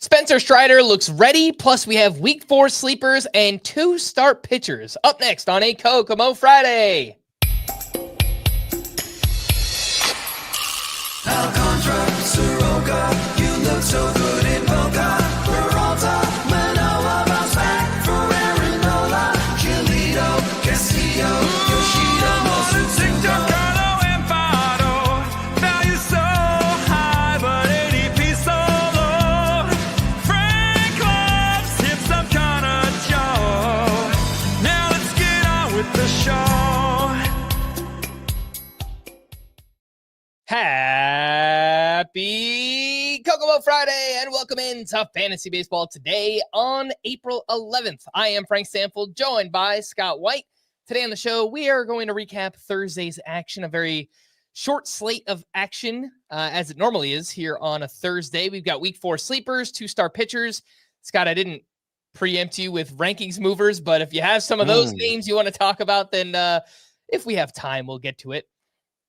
Spencer Strider looks ready, plus we have week 4 sleepers and 2 start pitchers. Up next on a Kokomo Friday. Alcantara, Soroka, you look so good in Boca. Peralta, Manoa, bounce back for Aaron Giolito, Castillo, Yoshida, Mosu, Carlo and Fado, value so high, but ADP so low. Frank Love's hit some kind of Joe. Now let's get on with the show. Happy Kokomo Friday and welcome into Fantasy Baseball today on April 11th. I am Frank Stampfl, joined by Scott White. Today on the show, we are going to recap Thursday's action, a very short slate of action as it normally is here on a Thursday. We've got week 4 sleepers, 2 star pitchers. Scott, I didn't preempt you with rankings movers, but if you have some of those names you want to talk about, then if we have time, we'll get to it.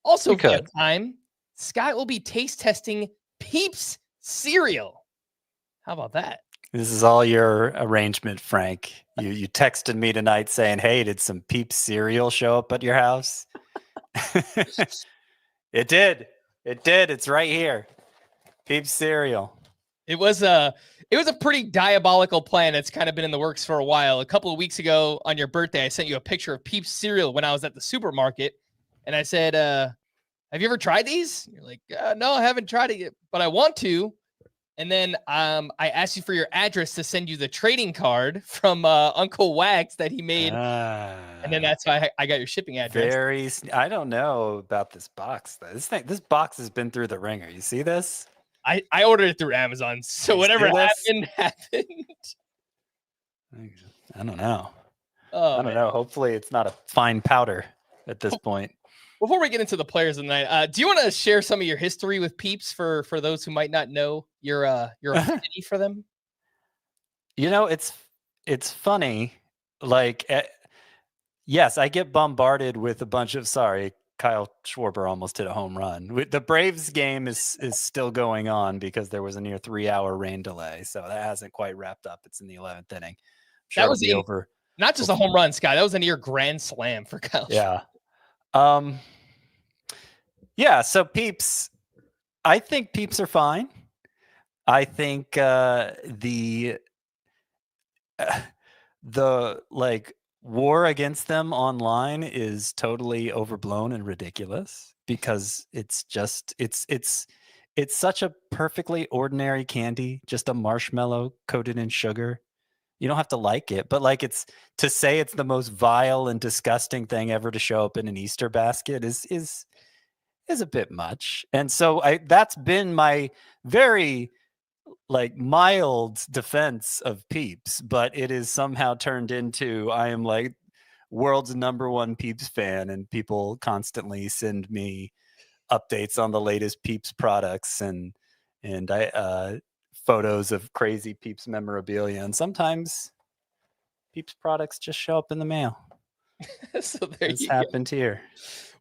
Also, if we have time, Scott will be taste testing Peeps cereal. How about that? This is all your arrangement, Frank. You texted me tonight saying, "Hey, did some Peeps cereal show up at your house?" It did. It did. It's right here. Peeps cereal. It was a pretty diabolical plan. It's kind of been in the works for a while. A couple of weeks ago on your birthday, I sent you a picture of Peeps cereal when I was at the supermarket, and I said, "Have you ever tried these?" You're like, "No, I haven't tried it yet, but I want to." And then I asked you for your address to send you the trading card from Uncle Wags that he made. And then that's why I got your shipping address. I don't know about this box. This box has been through the ringer. You see this? I ordered it through Amazon. So whatever happened. I don't know. Oh, I don't know. Hopefully it's not a fine powder at this point. Before we get into the players of the night, do you want to share some of your history with Peeps for those who might not know your affinity for them? You know, it's funny. Like, yes, I get bombarded with a bunch of Kyle Schwarber almost hit a home run. The Braves game is still going on because there was a near 3-hour rain delay, so that hasn't quite wrapped up. It's in the 11th inning. Sure, that was over. Not just a home run, Scott. That was a near grand slam for Kyle. Yeah. So Peeps, I think Peeps are fine. I think the war against them online is totally overblown and ridiculous because it's such a perfectly ordinary candy, just a marshmallow coated in sugar. You don't have to like it, but like it's to say it's the most vile and disgusting thing ever to show up in an Easter basket is a bit much. And so that's been my very mild defense of Peeps, but it is somehow turned into I am like world's #1 Peeps fan, and people constantly send me updates on the latest Peeps products and I photos of crazy Peeps memorabilia, and sometimes Peeps products just show up in the mail. So there this happened here.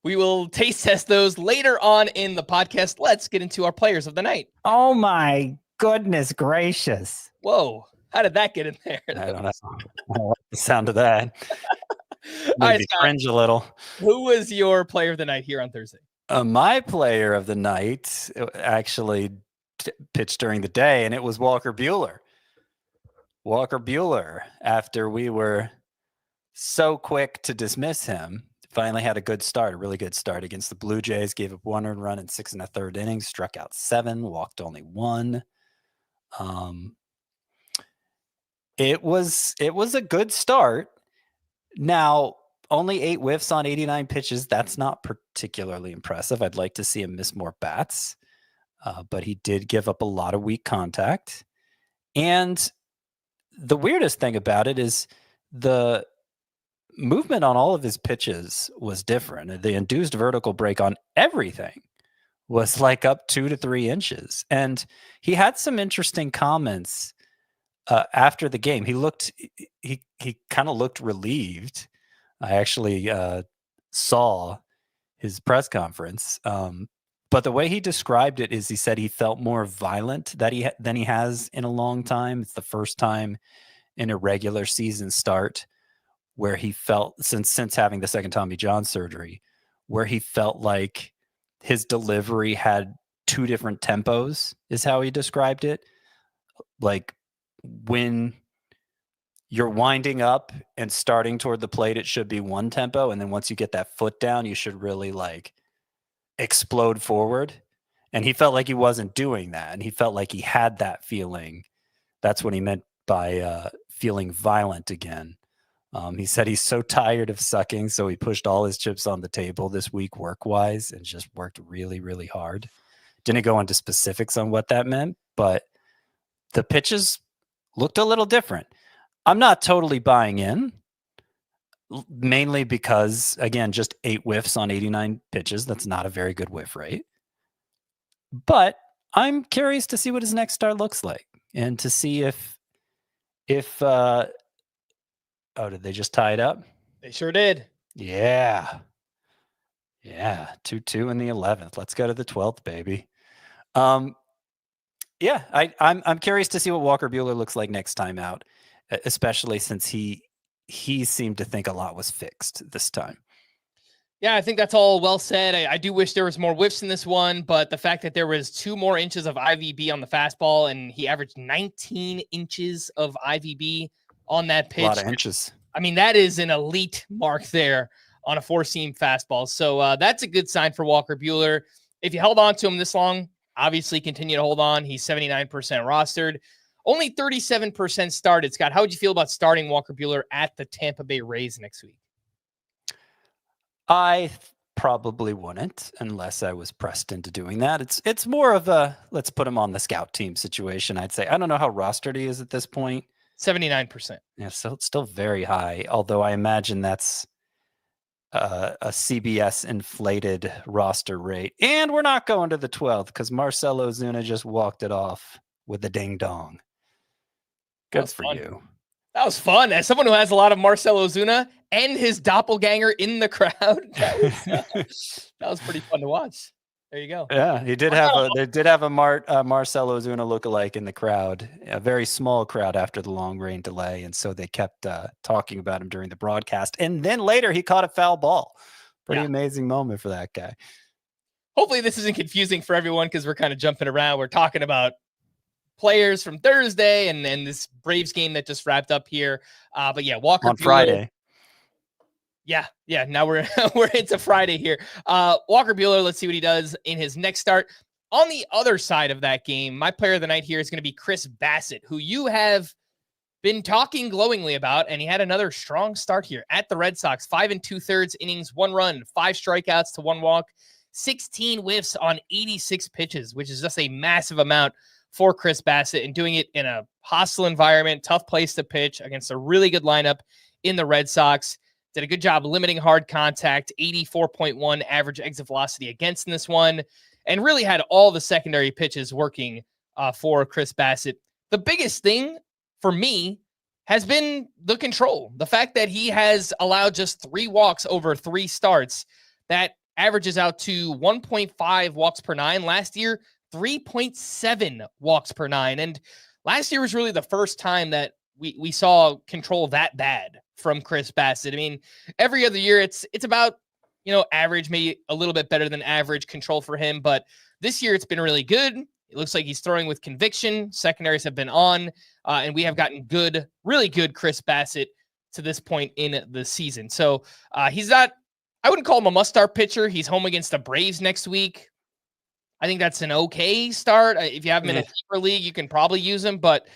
We will taste test those later on in the podcast. Let's get into our players of the night. Oh my goodness gracious. Whoa. How did that get in there? I don't know. I like the sound of that. All right, cringe a little. Who was your player of the night here on Thursday? My player of the night actually pitched during the day, and it was Walker Buehler. Walker Buehler, after we were so quick to dismiss him, finally had a really good start against the Blue Jays, gave up 1 earned run in 6 1/3 innings, struck out 7, walked only 1. It was a good start. Now, only 8 whiffs on 89 pitches. That's not particularly impressive. I'd like to see him miss more bats. But he did give up a lot of weak contact. And the weirdest thing about it is the movement on all of his pitches was different. The induced vertical break on everything was like up 2 to 3 inches. And he had some interesting comments after the game. He kind of looked relieved. I actually saw his press conference. But the way he described it is he said he felt more violent than he has in a long time. It's the first time in a regular season start where he felt, since having the second Tommy John surgery, where he felt like his delivery had two different tempos, is how he described it. Like when you're winding up and starting toward the plate, it should be one tempo. And then once you get that foot down, you should really like explode forward. And he felt like he wasn't doing that. And he felt like he had that feeling. That's what he meant by feeling violent again. He said he's so tired of sucking, so he pushed all his chips on the table this week work-wise and just worked really, really hard. Didn't go into specifics on what that meant, but the pitches looked a little different. I'm not totally buying in, mainly because, again, just 8 whiffs on 89 pitches. That's not a very good whiff rate. But I'm curious to see what his next start looks like and to see if oh, did they just tie it up? They sure did. Yeah. Yeah. 2-2 in the 11th. Let's go to the 12th, baby. Yeah, I'm curious to see what Walker Buehler looks like next time out, especially since he seemed to think a lot was fixed this time. Yeah, I think that's all well said. I do wish there was more whiffs in this one, but the fact that there was 2 more inches of IVB on the fastball and he averaged 19 inches of IVB on that pitch. A lot of inches. I mean, that is an elite mark there on a 4-seam fastball. So that's a good sign for Walker Buehler. If you held on to him this long, obviously continue to hold on. He's 79% rostered. Only 37% started. Scott, how would you feel about starting Walker Buehler at the Tampa Bay Rays next week? I probably wouldn't unless I was pressed into doing that. It's more of a let's put him on the scout team situation, I'd say. I don't know how rostered he is at this point. 79%. Yeah, so it's still very high, although I imagine that's a CBS inflated roster rate. And we're not going to the 12th because Marcell Ozuna just walked it off with a ding dong. Good for you. That was fun. As someone who has a lot of Marcell Ozuna and his doppelganger in the crowd, that was pretty fun to watch. There you go. Yeah, they did have a Marcell Ozuna lookalike in the crowd, a very small crowd after the long rain delay, and so they kept talking about him during the broadcast. And then later he caught a foul ball. Pretty amazing moment for that guy. Hopefully this isn't confusing for everyone because we're kind of jumping around. We're talking about players from Thursday and this Braves game that just wrapped up here. But yeah, Walker on Buehler, Friday. Yeah. Now we're into Friday here. Walker Buehler, let's see what he does in his next start. On the other side of that game, my player of the night here is going to be Chris Bassitt, who you have been talking glowingly about, and he had another strong start here at the Red Sox. 5 2/3 innings, 1 run, 5 strikeouts to 1 walk, 16 whiffs on 86 pitches, which is just a massive amount for Chris Bassitt, and doing it in a hostile environment, tough place to pitch against a really good lineup in the Red Sox. Did a good job limiting hard contact, 84.1 average exit velocity against in this one, and really had all the secondary pitches working for Chris Bassitt. The biggest thing for me has been the control. The fact that he has allowed just 3 walks over 3 starts, that averages out to 1.5 walks per 9. Last year, 3.7 walks per 9. And last year was really the first time that we saw control that bad from Chris Bassitt. I mean, every other year it's about, average, maybe a little bit better than average control for him. But this year it's been really good. It looks like he's throwing with conviction. Secondaries have been on, and we have gotten good, really good Chris Bassitt to this point in the season. So he's not, I wouldn't call him a must-start pitcher. He's home against the Braves next week. I think that's an okay start. If you have him in a deeper league, you can probably use him. But,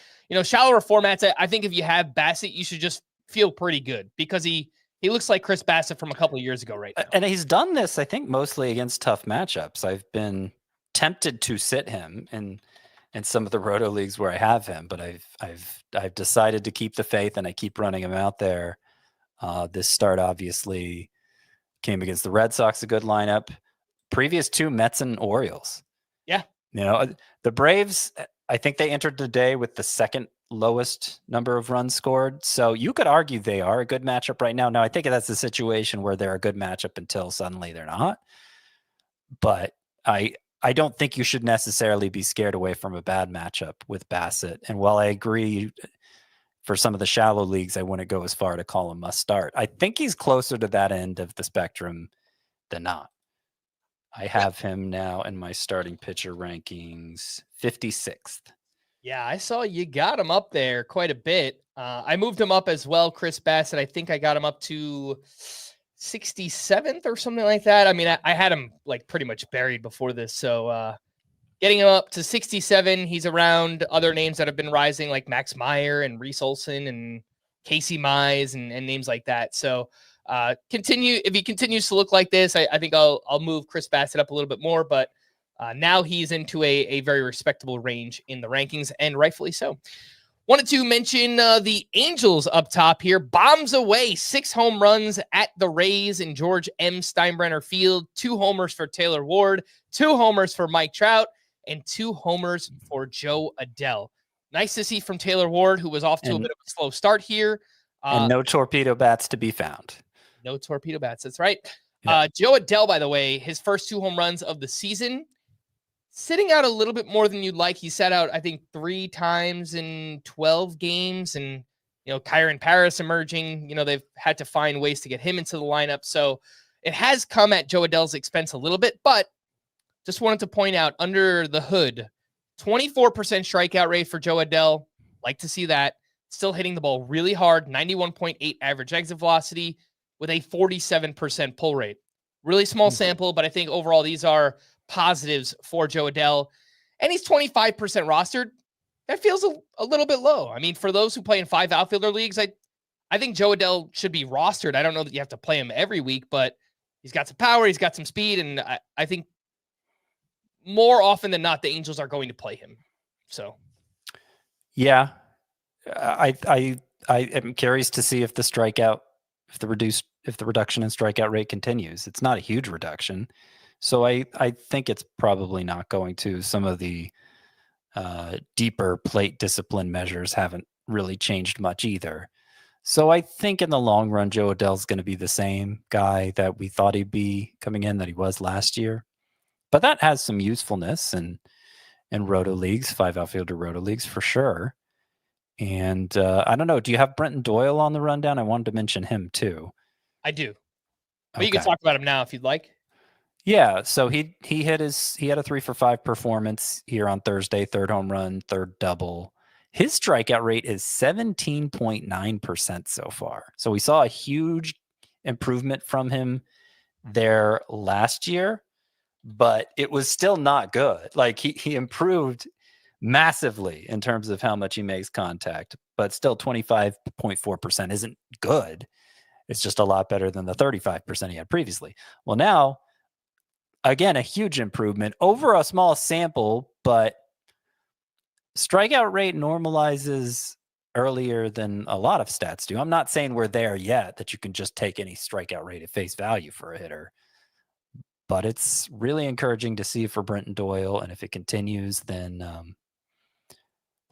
shallower formats, I think if you have Bassitt, you should just feel pretty good because he looks like Chris Bassitt from a couple of years ago right now. And he's done this, I think, mostly against tough matchups. I've been tempted to sit him in some of the roto leagues where I have him, but I've decided to keep the faith and I keep running him out there. This start obviously came against the Red Sox, a good lineup. Previous 2 Mets and Orioles. Yeah. The Braves, I think they entered the day with the second lowest number of runs scored. So you could argue they are a good matchup right now. Now, I think that's a situation where they're a good matchup until suddenly they're not. But I I don't think you should necessarily be scared away from a bad matchup with Bassitt. And while I agree for some of the shallow leagues, I wouldn't go as far to call him must start. I think he's closer to that end of the spectrum than not. I have him now in my starting pitcher rankings, 56th. Yeah, I saw you got him up there quite a bit. I moved him up as well, Chris Bassitt. I think I got him up to 67th or something like that. I mean, I had him like pretty much buried before this. So getting him up to 67, he's around other names that have been rising like Max Meyer and Reese Olson and Casey Mize and names like that. So if he continues to look like this, I think I'll move Chris Bassitt up a little bit more, but now he's into a very respectable range in the rankings, and rightfully so. Wanted to mention the Angels up top here. Bombs away, 6 home runs at the Rays in George M. Steinbrenner Field. 2 homers for Taylor Ward, 2 homers for Mike Trout, and 2 homers for Joe Adell. Nice to see from Taylor Ward, who was off to a bit of a slow start here. And no torpedo bats to be found. No torpedo bats, that's right. Yeah. Joe Adell, by the way, his first 2 home runs of the season, sitting out a little bit more than you'd like. He sat out, I think, 3 times in 12 games. And, Kyron Paris emerging, they've had to find ways to get him into the lineup. So it has come at Joe Adell's expense a little bit. But just wanted to point out, under the hood, 24% strikeout rate for Joe Adell. Like to see that. Still hitting the ball really hard. 91.8 average exit velocity with a 47% pull rate. Really small sample, but I think overall these are positives for Joe Adell. And he's 25% rostered. That feels a little bit low. I mean, for those who play in 5 outfielder leagues, I think Joe Adell should be rostered. I don't know that you have to play him every week, but he's got some power, he's got some speed, and I think more often than not, the Angels are going to play him. So, yeah, I am curious to see if the reduction in strikeout rate continues. It's not a huge reduction. So I think it's probably not going to. Some of the deeper plate discipline measures haven't really changed much either. So I think in the long run, Joe Adell's going to be the same guy that we thought he'd be coming in, that he was last year. But that has some usefulness in roto leagues, 5 outfielder roto leagues for sure. And I don't know, do you have Brenton Doyle on the rundown? I wanted to mention him too. I do. But you can talk about him now if you'd like. Yeah, so he had a 3-for-5 performance here on Thursday, 3rd home run, 3rd double. His strikeout rate is 17.9% so far. So we saw a huge improvement from him there last year, but it was still not good. Like he improved massively in terms of how much he makes contact, but still 25.4% isn't good. It's just a lot better than the 35% he had previously. Well, now, again, a huge improvement over a small sample, but strikeout rate normalizes earlier than a lot of stats do. I'm not saying we're there yet, that you can just take any strikeout rate at face value for a hitter, but it's really encouraging to see for Brenton Doyle. And if it continues, then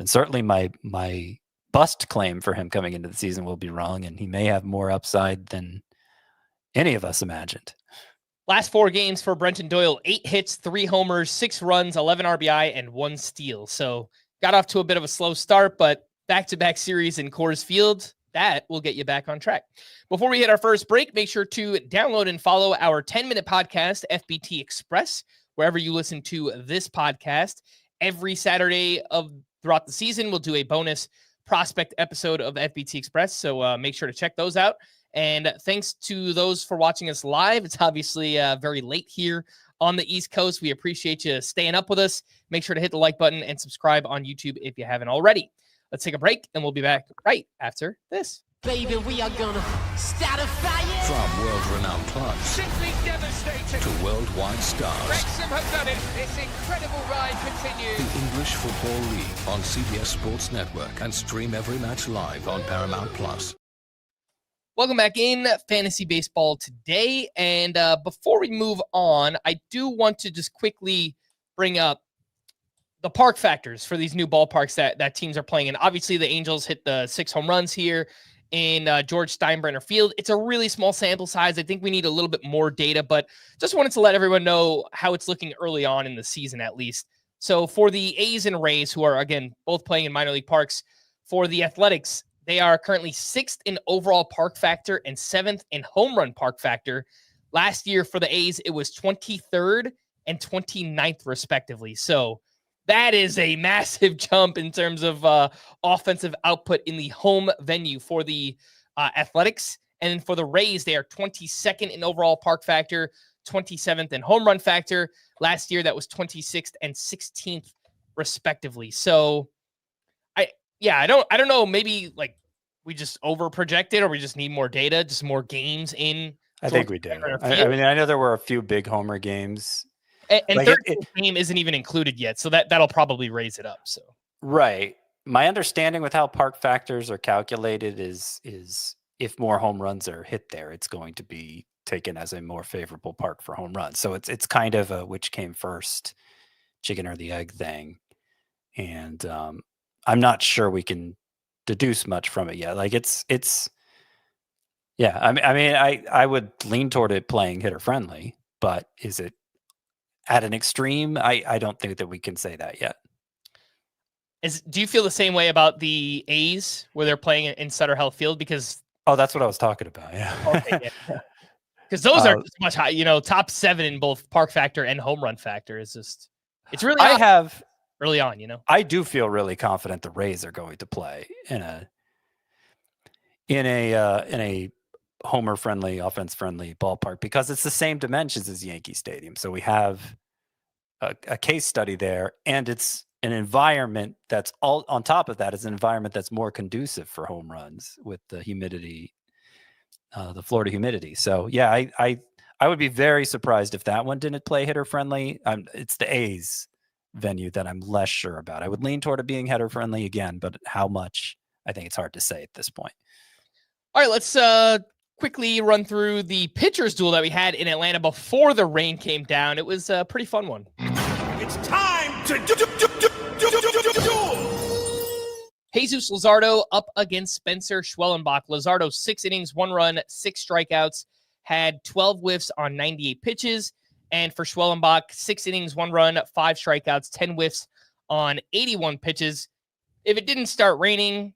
certainly my bust claim for him coming into the season will be wrong, and he may have more upside than any of us imagined. Last 4 games for Brenton Doyle, 8 hits, 3 homers, 6 runs, 11 RBI, and 1 steal. So got off to a bit of a slow start, but back-to-back series in Coors Field, that will get you back on track. Before we hit our first break, make sure to download and follow our 10-minute podcast, FBT Express, wherever you listen to this podcast. Every Saturday throughout the season, we'll do a bonus prospect episode of FBT Express. So make sure to check those out. And thanks to those for watching us live. It's obviously very late here on the East Coast. We appreciate you staying up with us. Make sure to hit the like button and subscribe on YouTube if you haven't already. Let's take a break, and we'll be back right after this. Baby, we are gonna start a fire. From world-renowned clubs Simply devastating. to worldwide stars, Wrexham have done it. This incredible ride continues. the English Football League on CBS Sports Network, and stream every match live on Paramount+. Welcome back in Fantasy Baseball today. And before we move on, I do want to just quickly bring up the park factors for these new ballparks that teams are playing in. Obviously, the Angels hit the 6 home runs here in George Steinbrenner Field. It's a really small sample size. I think we need a little bit more data, but just wanted to let everyone know how it's looking early on in the season, at least. So for the A's and Rays, who are, again, both playing in minor league parks, for the Athletics, they are currently 6th in overall park factor and 7th in home run park factor. Last year for the A's, it was 23rd and 29th, respectively. So that is a massive jump in terms of offensive output in the home venue for the Athletics. And then for the Rays, they are 22nd in overall park factor, 27th in home run factor. Last year, that was 26th and 16th, respectively. So I don't know. Maybe like we just over projected, or we just need more data, just more games in. I think we do. I mean, I know there were a few big homer games. And like Thursday's game isn't even included yet, so that'll probably raise it up. So right. My understanding with how park factors are calculated is if more home runs are hit there, it's going to be taken as a more favorable park for home runs. So it's kind of a which came first, chicken or the egg thing. And I'm not sure we can deduce much from it yet. Like it's yeah. I mean, I would lean toward it playing hitter friendly, but is it at an extreme? I don't think that we can say that yet. Do you feel the same way about the A's where they're playing in Sutter Health Field? Because that's what I was talking about. Yeah. Okay, yeah. Because those are just much high, top 7 in both park factor and home run factor. It's really early on, I do feel really confident the Rays are going to play in a homer friendly, offense friendly ballpark because it's the same dimensions as Yankee Stadium. So we have a case study there, and it's an environment that's all on top of that is an environment that's more conducive for home runs with the humidity, the Florida humidity. So yeah, I would be very surprised if that one didn't play hitter friendly. It's the A's venue that I'm less sure about. I would lean toward it being hitter friendly again, but how much, I think it's hard to say at this point. All right, let's quickly run through the pitchers duel that we had in Atlanta before the rain came down. It was a pretty fun one. It's time to duel. Jesus Luzardo up against Spencer Schwellenbach. Luzardo 6 innings, 1 run, 6 strikeouts, had 12 whiffs on 98 pitches. And for Schwellenbach, 6 innings, 1 run, 5 strikeouts, 10 whiffs on 81 pitches. If it didn't start raining,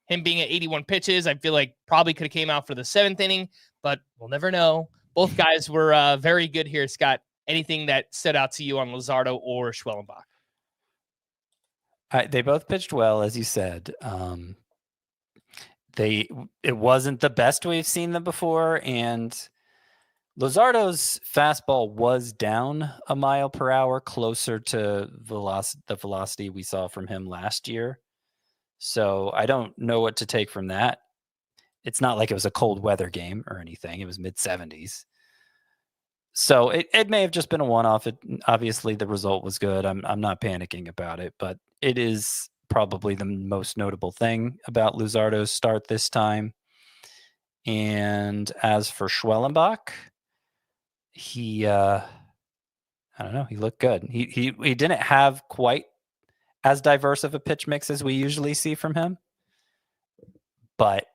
him being at 81 pitches, I feel like probably could have came out for the 7th inning, but we'll never know. Both guys were very good here, Scott. Anything that stood out to you on Luzardo or Schwellenbach? They both pitched well, as you said. It wasn't the best we've seen them before, and Luzardo's fastball was down a mile per hour, closer to the velocity we saw from him last year. So I don't know what to take from that. It's not like it was a cold weather game or anything. It was mid-70s. So it may have just been a one-off. Obviously, the result was good. I'm not panicking about it, but it is probably the most notable thing about Luzardo's start this time. And as for Schwellenbach, he I don't know, he looked good. He didn't have quite as diverse of a pitch mix as we usually see from him, but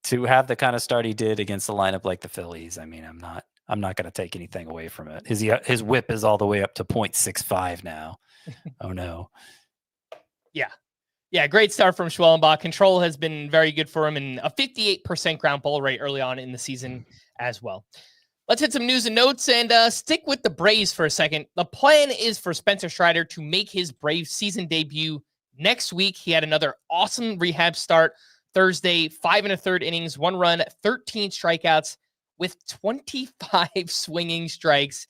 to have the kind of start he did against a lineup like the Phillies, I mean, I'm not going to take anything away from it. His whip is all the way up to 0.65 now. Oh no. Yeah, great start from Schwellenbach. Control has been very good for him, and a 58% ground ball rate early on in the season as well. Let's hit some news and notes and stick with the Braves for a second. The plan is for Spencer Strider to make his Braves season debut next week. He had another awesome rehab start Thursday, 5 1/3 innings, 1 run, 13 strikeouts with 25 swinging strikes.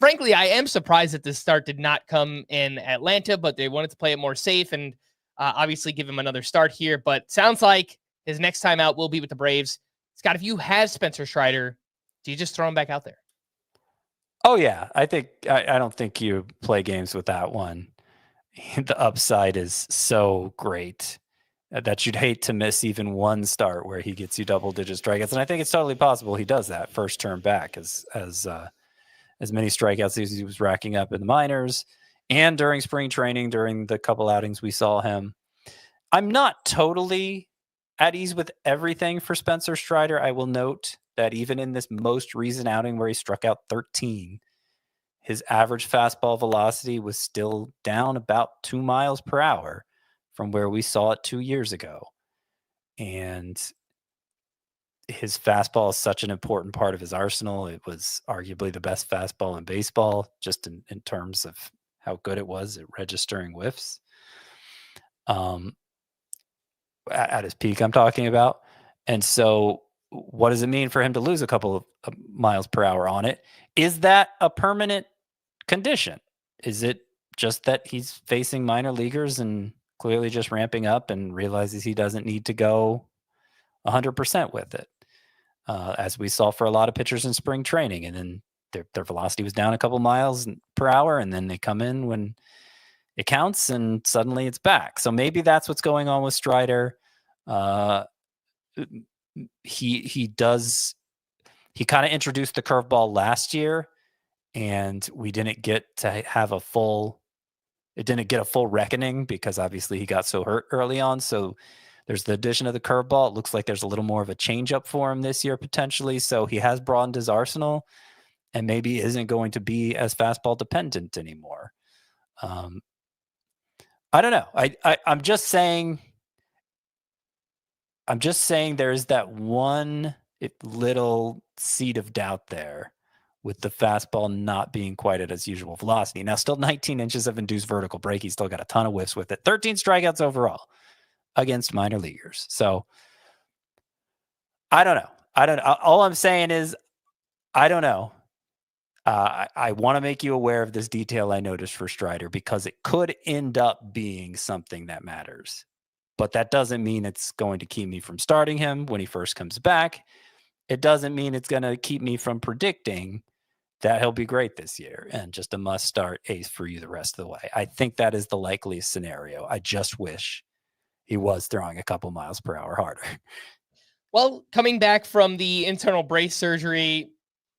Frankly, I am surprised that this start did not come in Atlanta, but they wanted to play it more safe and obviously give him another start here. But sounds like his next time out will be with the Braves. Scott, if you have Spencer Strider, do you just throw him back out there? Oh yeah, I don't think you play games with that one. The upside is so great that you'd hate to miss even one start where he gets you double-digit strikeouts, and I think it's totally possible he does that first term back as many strikeouts as he was racking up in the minors and during spring training, during the couple outings we saw him. I'm not totally at ease with everything for Spencer Strider. I will note that even in this most recent outing where he struck out 13, his average fastball velocity was still down about 2 miles per hour from where we saw it 2 years ago. And his fastball is such an important part of his arsenal. It was arguably the best fastball in baseball, just in terms of how good it was at registering whiffs. At his peak, I'm talking about. And so what does it mean for him to lose a couple of miles per hour on it? Is that a permanent condition? Is it just that he's facing minor leaguers and clearly just ramping up and realizes he doesn't need to go 100% with it? As we saw for a lot of pitchers in spring training, and then their velocity was down a couple miles per hour, and then they come in when it counts and suddenly it's back. So maybe that's what's going on with Strider. He kind of introduced the curveball last year, and we didn't get to have a full reckoning because obviously he got so hurt early on. So there's the addition of the curveball. It looks like there's a little more of a changeup for him this year potentially. So he has broadened his arsenal and maybe isn't going to be as fastball dependent anymore. I don't know. I'm just saying there's that one little seed of doubt there with the fastball not being quite at its usual velocity. Now, still 19 inches of induced vertical break. He's still got a ton of whiffs with it. 13 strikeouts overall against minor leaguers. So I don't know. All I'm saying is I don't know. I want to make you aware of this detail I noticed for Strider because it could end up being something that matters. But that doesn't mean it's going to keep me from starting him when he first comes back. It doesn't mean it's going to keep me from predicting that he'll be great this year and just a must-start ace for you the rest of the way. I think that is the likeliest scenario. I just wish he was throwing a couple miles per hour harder. Well, coming back from the internal brace surgery,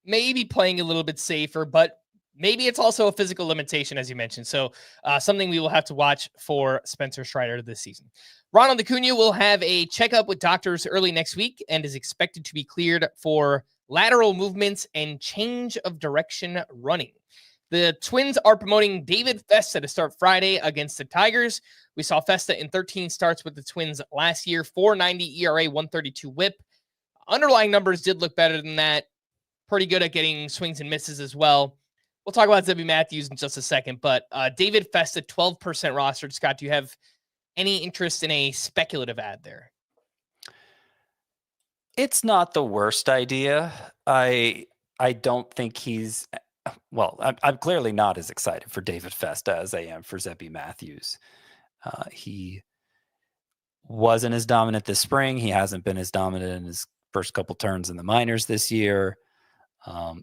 maybe playing a little bit safer, but maybe it's also a physical limitation, as you mentioned. So something we will have to watch for Spencer Strider this season. Ronald Acuna will have a checkup with doctors early next week and is expected to be cleared for lateral movements and change of direction running. The Twins are promoting David Festa to start Friday against the Tigers. We saw Festa in 13 starts with the Twins last year, 4.90 ERA, 132 whip. Underlying numbers did look better than that. Pretty good at getting swings and misses as well. We'll talk about Zebby Matthews in just a second, but David Festa, 12% rostered. Scott, do you have any interest in a speculative ad there? It's not the worst idea. I don't think he's I'm clearly not as excited for David Festa as I am for Zebby Matthews. He wasn't as dominant this spring. He hasn't been as dominant in his first couple turns in the minors this year.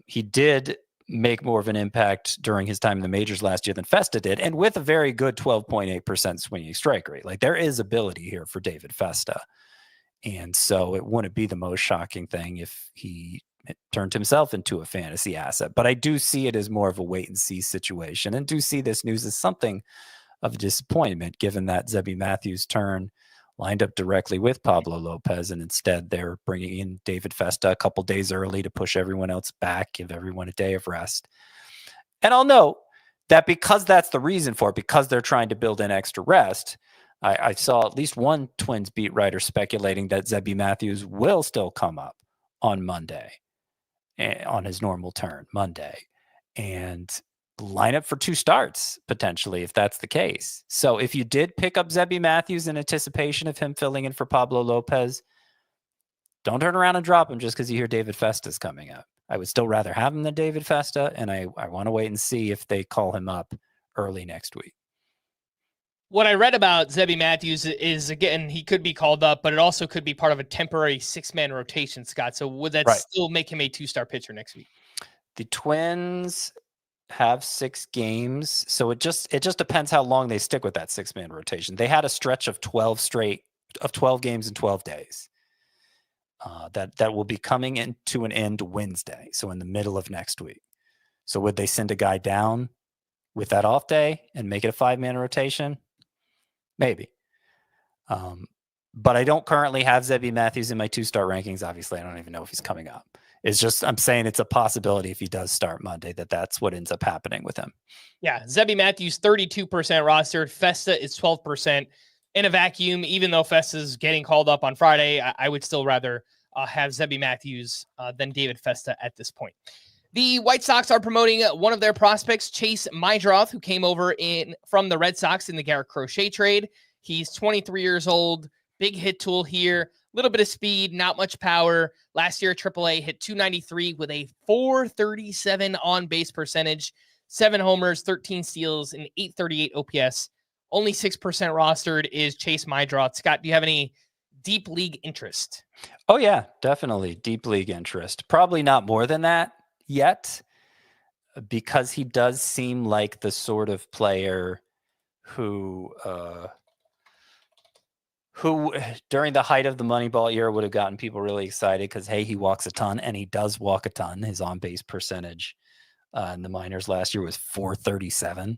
He did make more of an impact during his time in the majors last year than Festa did, and with a very good 12.8% swinging strike rate. Like, there is ability here for David Festa. And so it wouldn't be the most shocking thing if he turned himself into a fantasy asset. But I do see it as more of a wait and see situation, and do see this news as something of a disappointment, given that Zebby Matthews' turn lined up directly with Pablo Lopez, and instead they're bringing in David Festa a couple days early to push everyone else back, give everyone a day of rest. And I'll note that because that's the reason for it, because they're trying to build in extra rest, I saw at least one Twins beat writer speculating that Zebby Matthews will still come up on Monday, on his normal turn Monday, and line up for 2 starts potentially if that's the case. So if you did pick up Zebby Matthews in anticipation of him filling in for Pablo Lopez, don't turn around and drop him just because you hear David Festa's coming up. I would still rather have him than David Festa, and I want to wait and see if they call him up early next week. What I read about Zebby Matthews is, again, he could be called up, but it also could be part of a temporary 6-man rotation, Scott. So would that still make him a 2-star pitcher next week? The Twins have 6 games, so it just depends how long they stick with that 6-man rotation. They had a stretch of 12 games in 12 days. That will be coming into an end Wednesday, so in the middle of next week. So would they send a guy down with that off day and make it a 5-man rotation? Maybe. but I don't currently have Zebby Matthews in my 2-start rankings. Obviously, I don't even know if he's coming up. It's just, I'm saying it's a possibility if he does start Monday that's what ends up happening with him. Yeah, Zebby Matthews, 32% rostered. Festa is 12%. In a vacuum, even though Festa's getting called up on Friday, I would still rather have Zebby Matthews than David Festa at this point. The White Sox are promoting one of their prospects, Chase Mydroth, who came over from the Red Sox in the Garrett Crochet trade. He's 23 years old, big hit tool here, a little bit of speed, not much power. Last year, AAA hit 293 with a 437 on-base percentage, 7 homers, 13 steals, and 838 OPS. Only 6% rostered is Chase Mydroth. Scott, do you have any deep league interest? Oh, yeah, definitely deep league interest. Probably not more than that yet, because he does seem like the sort of player who during the height of the Moneyball era would have gotten people really excited because, hey, he walks a ton, and he does walk a ton. His on-base percentage in the minors last year was 437.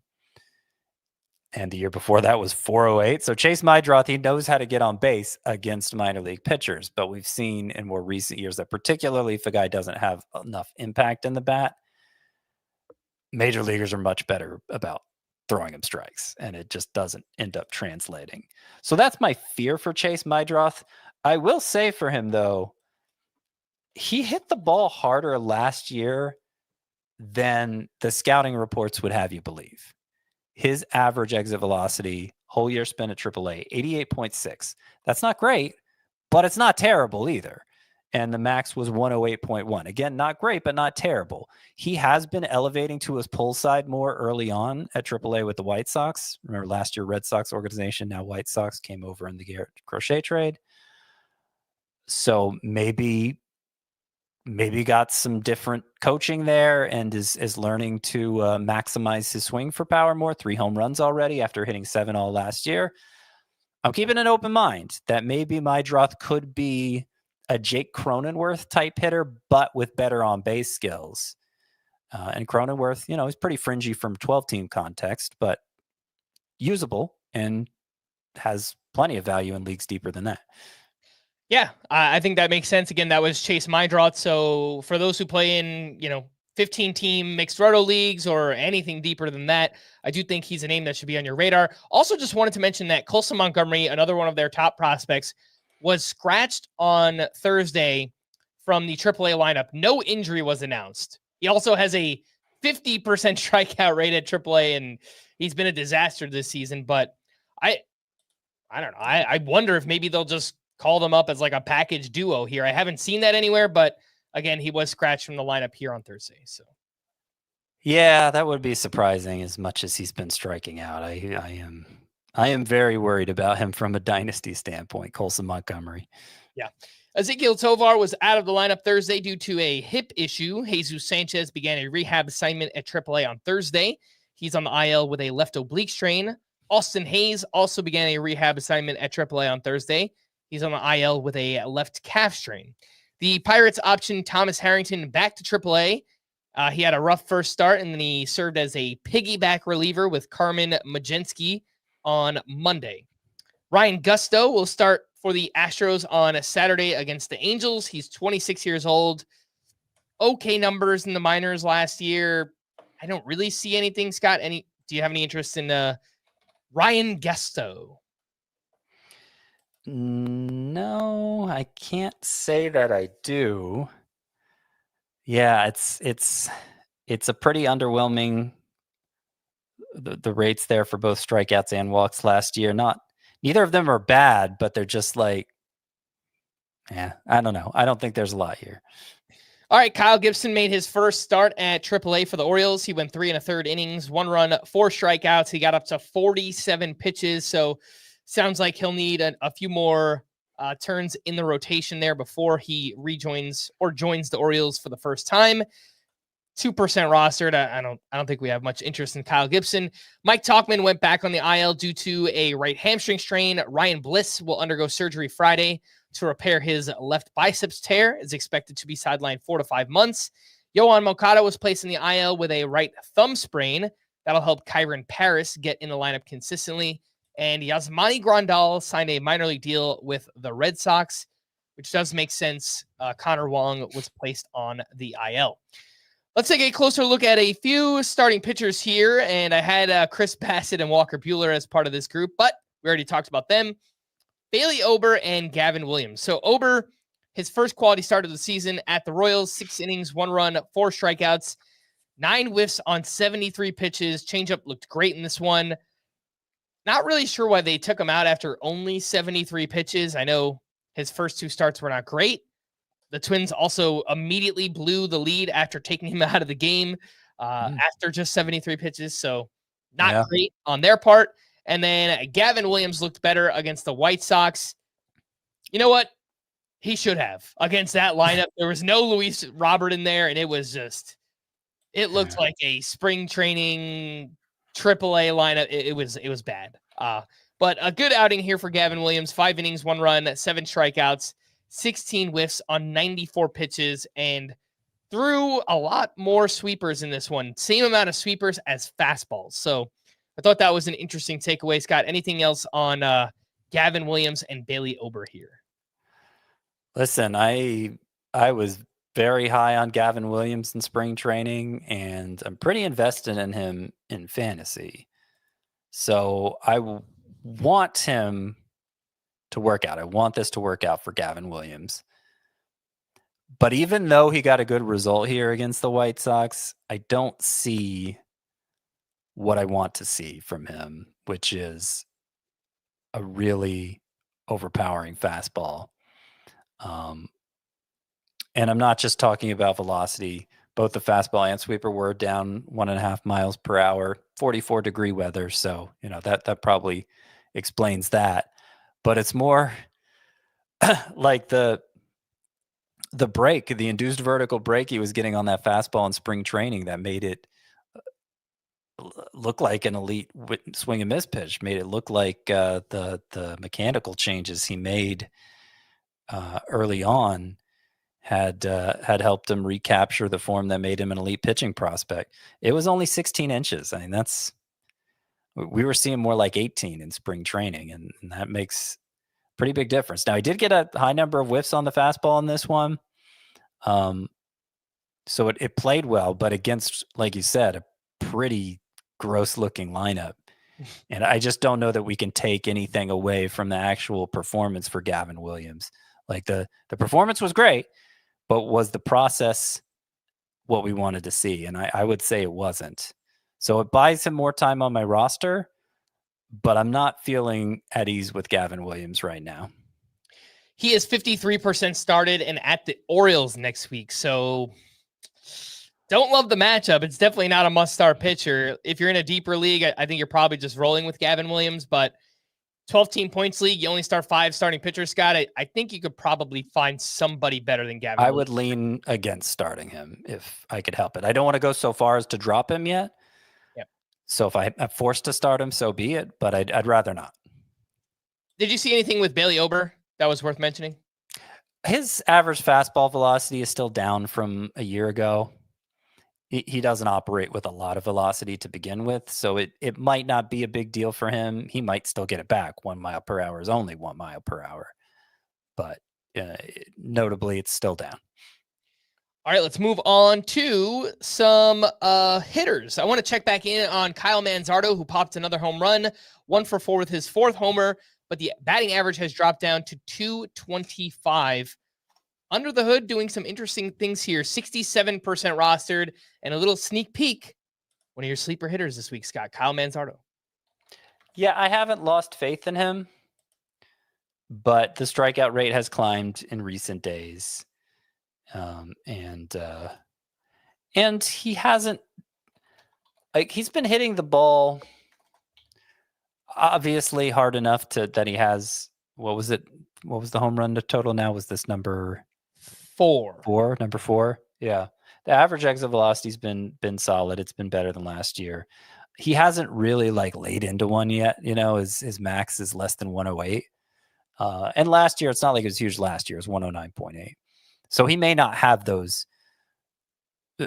And the year before that was 408. So Chase Mydroth, he knows how to get on base against minor league pitchers. But we've seen in more recent years that particularly if a guy doesn't have enough impact in the bat, major leaguers are much better about throwing him strikes. And it just doesn't end up translating. So that's my fear for Chase Mydroth. I will say for him, though, he hit the ball harder last year than the scouting reports would have you believe. His average exit velocity, whole year spent at AAA, 88.6. That's not great, but it's not terrible either. And the max was 108.1. Again, not great, but not terrible. He has been elevating to his pull side more early on at AAA with the White Sox. Remember last year, Red Sox organization, now White Sox came over in the Garrett Crochet trade. So maybe got some different coaching there and is learning to maximize his swing for power more. 3 home runs already after hitting 7 all last year. I'm keeping an open mind that maybe Mydroth could be a Jake Cronenworth type hitter, but with better on base skills. And Cronenworth, he's pretty fringy from 12-team context, but usable and has plenty of value in leagues deeper than that. Yeah, I think that makes sense. Again, that was Chase Mydroth. So for those who play in, 15-team mixed roto leagues or anything deeper than that, I do think he's a name that should be on your radar. Also, just wanted to mention that Colson Montgomery, another one of their top prospects, was scratched on Thursday from the AAA lineup. No injury was announced. He also has a 50% strikeout rate at AAA, and he's been a disaster this season. But I don't know. I wonder if maybe they'll just call them up as like a package duo here. I haven't seen that anywhere, but again, he was scratched from the lineup here on Thursday. So, yeah, that would be surprising as much as he's been striking out. I am very worried about him from a dynasty standpoint, Colson Montgomery. Yeah. Ezequiel Tovar was out of the lineup Thursday due to a hip issue. Jesus Sanchez began a rehab assignment at AAA on Thursday. He's on the IL with a left oblique strain. Austin Hayes also began a rehab assignment at AAA on Thursday. He's on the IL with a left calf strain. The Pirates optioned Thomas Harrington back to AAA. He had a rough first start, and then he served as a piggyback reliever with Carmen Majinski on Monday. Ryan Gusto will start for the Astros on a Saturday against the Angels. He's 26 years old. Okay numbers in the minors last year. I don't really see anything, Scott. Do you have any interest in Ryan Gusto? No, I can't say that I do. Yeah, it's a pretty underwhelming. The rates there for both strikeouts and walks last year. Neither of them are bad, but they're just like, I don't know. I don't think there's a lot here. All right, Kyle Gibson made his first start at AAA for the Orioles. He went 3 1/3 innings, 1 run, 4 strikeouts. He got up to 47 pitches. So sounds like he'll need a few more turns in the rotation there before he joins the Orioles for the first time. 2% rostered. I don't think we have much interest in Kyle Gibson. Mike Tauchman went back on the IL due to a right hamstring strain. Ryan Bliss will undergo surgery Friday to repair his left biceps tear. Is expected to be sidelined 4 to 5 months. Yohan Moncada was placed in the IL with a right thumb sprain. That'll help Kyron Paris get in the lineup consistently. And Yasmani Grandal signed a minor league deal with the Red Sox, which does make sense. Connor Wong was placed on the IL. Let's take a closer look at a few starting pitchers here. And I had Chris Bassitt and Walker Buehler as part of this group, but we already talked about them. Bailey Ober and Gavin Williams. So Ober, his first quality start of the season at the Royals, 6 innings, 1 run, 4 strikeouts, 9 whiffs on 73 pitches. Changeup looked great in this one. Not really sure why they took him out after only 73 pitches. I know his first 2 starts were not great. The Twins also immediately blew the lead after taking him out of the game after just 73 pitches. So not great on their part. And then Gavin Williams looked better against the White Sox. You know what? He should have against that lineup. There was no Luis Robert in there, and it was just, it looked like a spring training AAA lineup. It was bad. But a good outing here for Gavin Williams. 5 innings, 1 run, 7 strikeouts, 16 whiffs on 94 pitches, and threw a lot more sweepers in this one. Same amount of sweepers as fastballs. So I thought that was an interesting takeaway. Scott, anything else on Gavin Williams and Bailey Ober here? Listen, I was very high on Gavin Williams in spring training, and I'm pretty invested in him in fantasy. So I want him to work out. I want this to work out for Gavin Williams. But even though he got a good result here against the White Sox, I don't see what I want to see from him, which is a really overpowering fastball. And I'm not just talking about velocity. Both the fastball and sweeper were down 1.5 miles per hour, 44-degree weather. So, that probably explains that. But it's more like the break, the induced vertical break he was getting on that fastball in spring training that made it look like an elite swing and miss pitch, made it look like the mechanical changes he made early on had helped him recapture the form that made him an elite pitching prospect. It was only 16 inches. I mean, we were seeing more like 18 in spring training, and that makes a pretty big difference. Now, he did get a high number of whiffs on the fastball in this one. So it played well, but against, like you said, a pretty gross looking lineup. And I just don't know that we can take anything away from the actual performance for Gavin Williams. Like the performance was great, but was the process what we wanted to see? And I would say it wasn't. So it buys him more time on my roster, but I'm not feeling at ease with Gavin Williams right now. He is 53% started and at the Orioles next week. So don't love the matchup. It's definitely not a must-start pitcher. If you're in a deeper league, I think you're probably just rolling with Gavin Williams, but 12-team points league, you only start 5 starting pitchers, Scott. I think you could probably find somebody better than Gavin I Williams. would lean against starting him if I could help it. I don't want to go so far as to drop him yet. Yep. So if I'm forced to start him, so be it, but I'd rather not. Did you see anything with Bailey Ober that was worth mentioning? His average fastball velocity is still down from a year ago. He doesn't operate with a lot of velocity to begin with, so it might not be a big deal for him. He might still get it back. 1 mile per hour is only 1 mile per hour. But notably, it's still down. All right, let's move on to some hitters. I want to check back in on Kyle Manzardo, who popped another home run, 1 for 4 with his 4th homer, but the batting average has dropped down to .225. Under the hood, doing some interesting things here. 67% rostered, and a little sneak peek. One of your sleeper hitters this week, Scott, Kyle Manzardo. Yeah, I haven't lost faith in him, but the strikeout rate has climbed in recent days. And he hasn't, he's been hitting the ball obviously hard enough that he has, what was the home run total now? Was this number 4? Number 4. Yeah. The average exit velocity's been solid. It's been better than last year. He hasn't really laid into one yet. His max is less than 108. And last year, it's not like it was huge last year. It was 109.8. So he may not have those.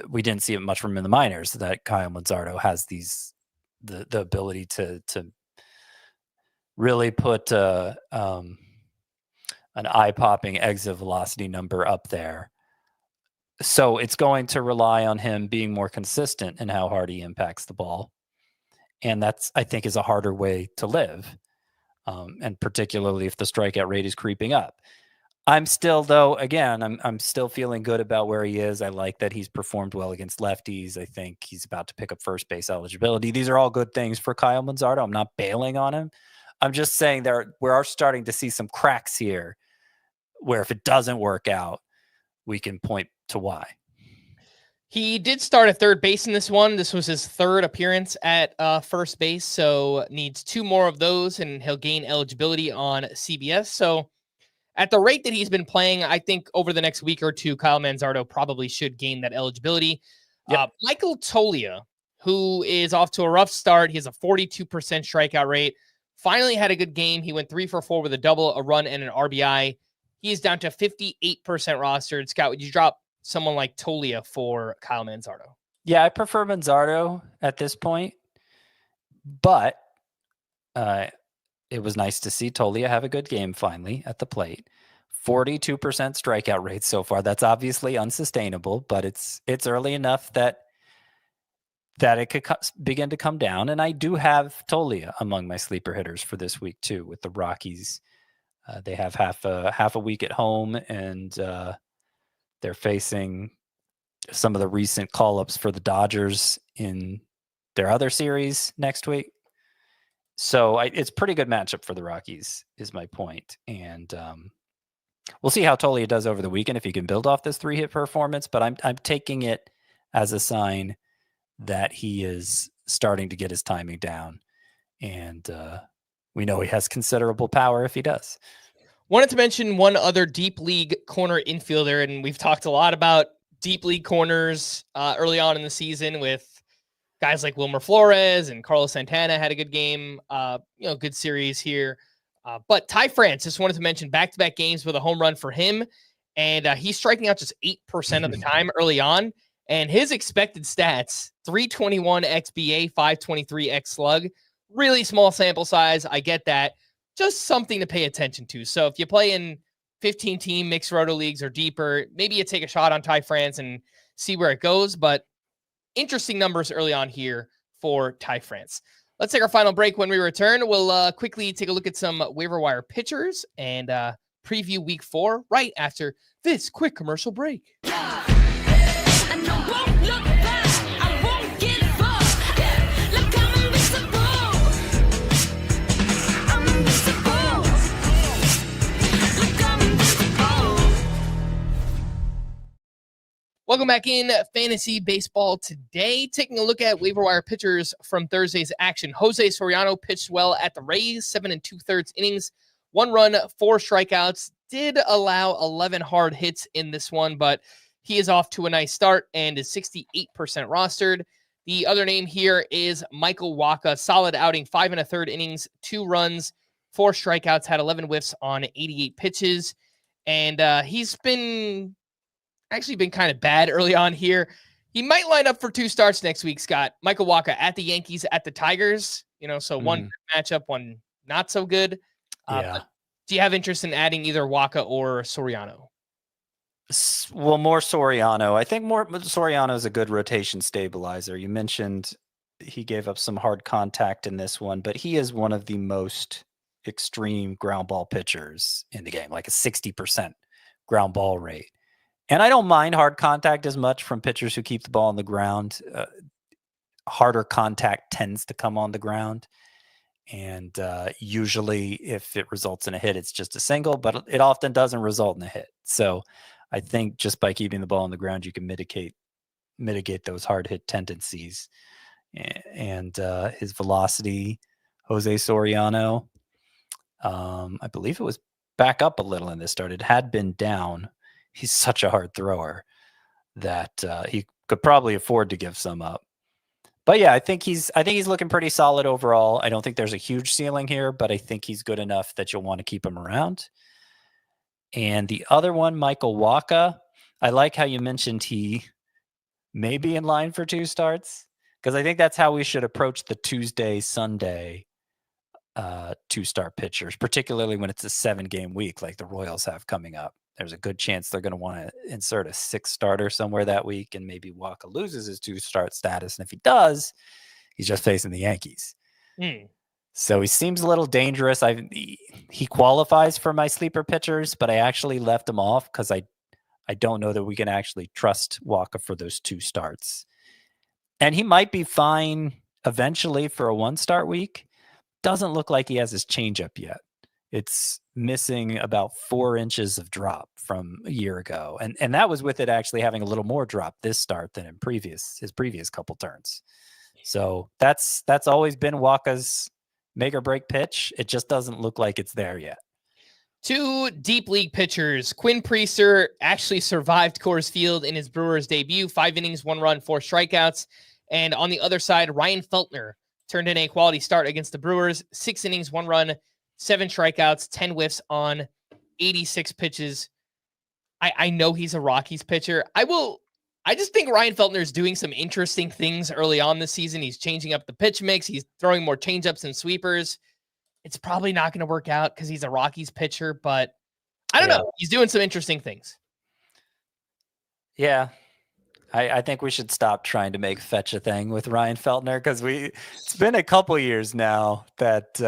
We didn't see it much from him in the minors, that Kyle Luzardo has the ability to really put an eye-popping exit velocity number up there. So it's going to rely on him being more consistent in how hard he impacts the ball. And that's, I think, is a harder way to live. And particularly if the strikeout rate is creeping up. I'm still, though, again, I'm still feeling good about where he is. I like that he's performed well against lefties. I think he's about to pick up first base eligibility. These are all good things for Kyle Manzardo. I'm not bailing on him. I'm just saying we are starting to see some cracks here where if it doesn't work out, we can point to why. He did start at third base in this one. This was his third appearance at first base, so needs 2 more of those, and he'll gain eligibility on CBS. So at the rate that he's been playing, I think over the next week or two, Kyle Manzardo probably should gain that eligibility. Yep. Michael Toglia, who is off to a rough start. He has a 42% strikeout rate. Finally had a good game. He went 3 for 4 with a double, a run, and an RBI. He is down to 58% rostered. Scott, would you drop someone like Toglia for Kyle Manzardo? Yeah, I prefer Manzardo at this point, but it was nice to see Toglia have a good game finally at the plate. 42% strikeout rate so far. That's obviously unsustainable, but it's early enough that it could begin to come down. And I do have Toglia among my sleeper hitters for this week too, with the Rockies. They have half a week at home, and they're facing some of the recent call-ups for the Dodgers in their other series next week. So it's a pretty good matchup for the Rockies, is my point. And we'll see how Toglia does over the weekend if he can build off this 3-hit performance. But I'm taking it as a sign that he is starting to get his timing down. And we know he has considerable power if he does. Wanted to mention one other deep league corner infielder, and we've talked a lot about deep league corners early on in the season with guys like Wilmer Flores and Carlos Santana had a good game, good series here. But Ty France, just wanted to mention back-to-back games with a home run for him, and he's striking out just 8% of the time early on. And his expected stats, 321 xBA, 523 x slug, really small sample size. I get that. Just something to pay attention to. So if you play in 15-team mixed roto leagues or deeper, maybe you take a shot on Ty France and see where it goes. But interesting numbers early on here for Ty France. Let's take our final break. When we return, we'll quickly take a look at some waiver wire pitchers and preview week 4 right after this quick commercial break. Welcome back in Fantasy Baseball today. Taking a look at waiver wire pitchers from Thursday's action. Jose Soriano pitched well at the Rays, 7 2/3 innings, 1 run, 4 strikeouts. Did allow 11 hard hits in this one, but he is off to a nice start and is 68% rostered. The other name here is Michael Wacha. Solid outing, 5 1/3 innings, 2 runs, 4 strikeouts, had 11 whiffs on 88 pitches. And he's been kind of bad early on here. He might line up for 2 starts next week, Scott. Michael Wacha at the Yankees, at the Tigers. So one good matchup, one not so good. Do you have interest in adding either Wacha or Soriano? Well, more Soriano. I think more Soriano is a good rotation stabilizer. You mentioned he gave up some hard contact in this one, but he is one of the most extreme ground ball pitchers in the game, like a 60% ground ball rate. And I don't mind hard contact as much from pitchers who keep the ball on the ground. Harder contact tends to come on the ground. And usually if it results in a hit, it's just a single, but it often doesn't result in a hit. So I think just by keeping the ball on the ground, you can mitigate those hard hit tendencies. And his velocity, Jose Soriano, I believe it was back up a little in this start. It had been down. He's such a hard thrower that he could probably afford to give some up. But yeah, I think he's looking pretty solid overall. I don't think there's a huge ceiling here, but I think he's good enough that you'll want to keep him around. And the other one, Michael Wacha, I like how you mentioned he may be in line for 2 starts, because I think that's how we should approach the Tuesday, Sunday 2-start pitchers, particularly when it's a 7-game week like the Royals have coming up. There's a good chance they're going to want to insert a 6-starter somewhere that week, and maybe Walker loses his 2-start status. And if he does, he's just facing the Yankees. So he seems a little dangerous. He qualifies for my sleeper pitchers, but I actually left him off because I don't know that we can actually trust Walker for those 2 starts. And he might be fine eventually for a 1-start week. Doesn't look like he has his changeup yet. It's missing about 4 inches of drop from a year ago. And that was with it actually having a little more drop this start than in his previous couple turns. So that's always been Walker's make or break pitch. It just doesn't look like it's there yet. 2 deep league pitchers. Quinn Priester actually survived Coors Field in his Brewers debut. 5 innings, 1 run, 4 strikeouts. And on the other side, Ryan Feltner turned in a quality start against the Brewers. 6 innings, 1 run, 7 strikeouts, 10 whiffs on 86 pitches. I know he's a Rockies pitcher. I just think Ryan Feltner is doing some interesting things early on this season. He's changing up the pitch mix. He's throwing more changeups and sweepers. It's probably not going to work out because he's a Rockies pitcher, but I don't know. He's doing some interesting things. Yeah. I think we should stop trying to make fetch a thing with Ryan Feltner because it's been a couple years now that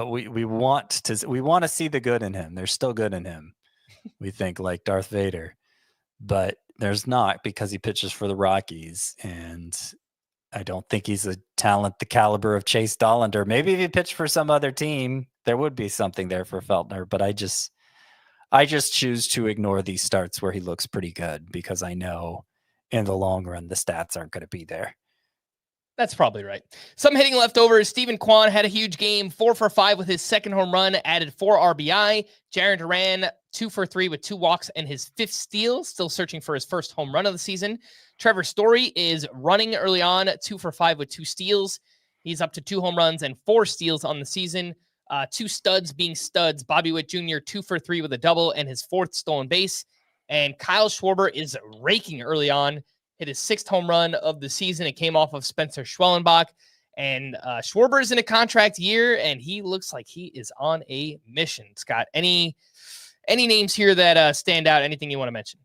we want to see the good in him. There's still good in him. We think like Darth Vader, but there's not because he pitches for the Rockies, and I don't think he's a talent the caliber of Chase Dollander. Maybe if he pitched for some other team, there would be something there for Feltner, but I just choose to ignore these starts where he looks pretty good because I know in the long run the stats aren't going to be there. That's probably right. Some hitting leftovers. Steven Kwan had a huge game, 4 for 5 with his second home run, added 4 RBI. Jarren Duran, 2 for 3 with 2 walks and his 5th steal, still searching for his first home run of the season. Trevor Story is running early on, 2 for 5 with 2 steals. He's up to 2 home runs and 4 steals on the season. 2 studs being studs. Bobby Witt Jr., 2 for 3 with a double and his 4th stolen base. And Kyle Schwarber is raking early on. Hit his 6th home run of the season. It came off of Spencer Schwellenbach. And Schwarber is in a contract year, and he looks like he is on a mission. Scott, any names here that stand out? Anything you want to mention?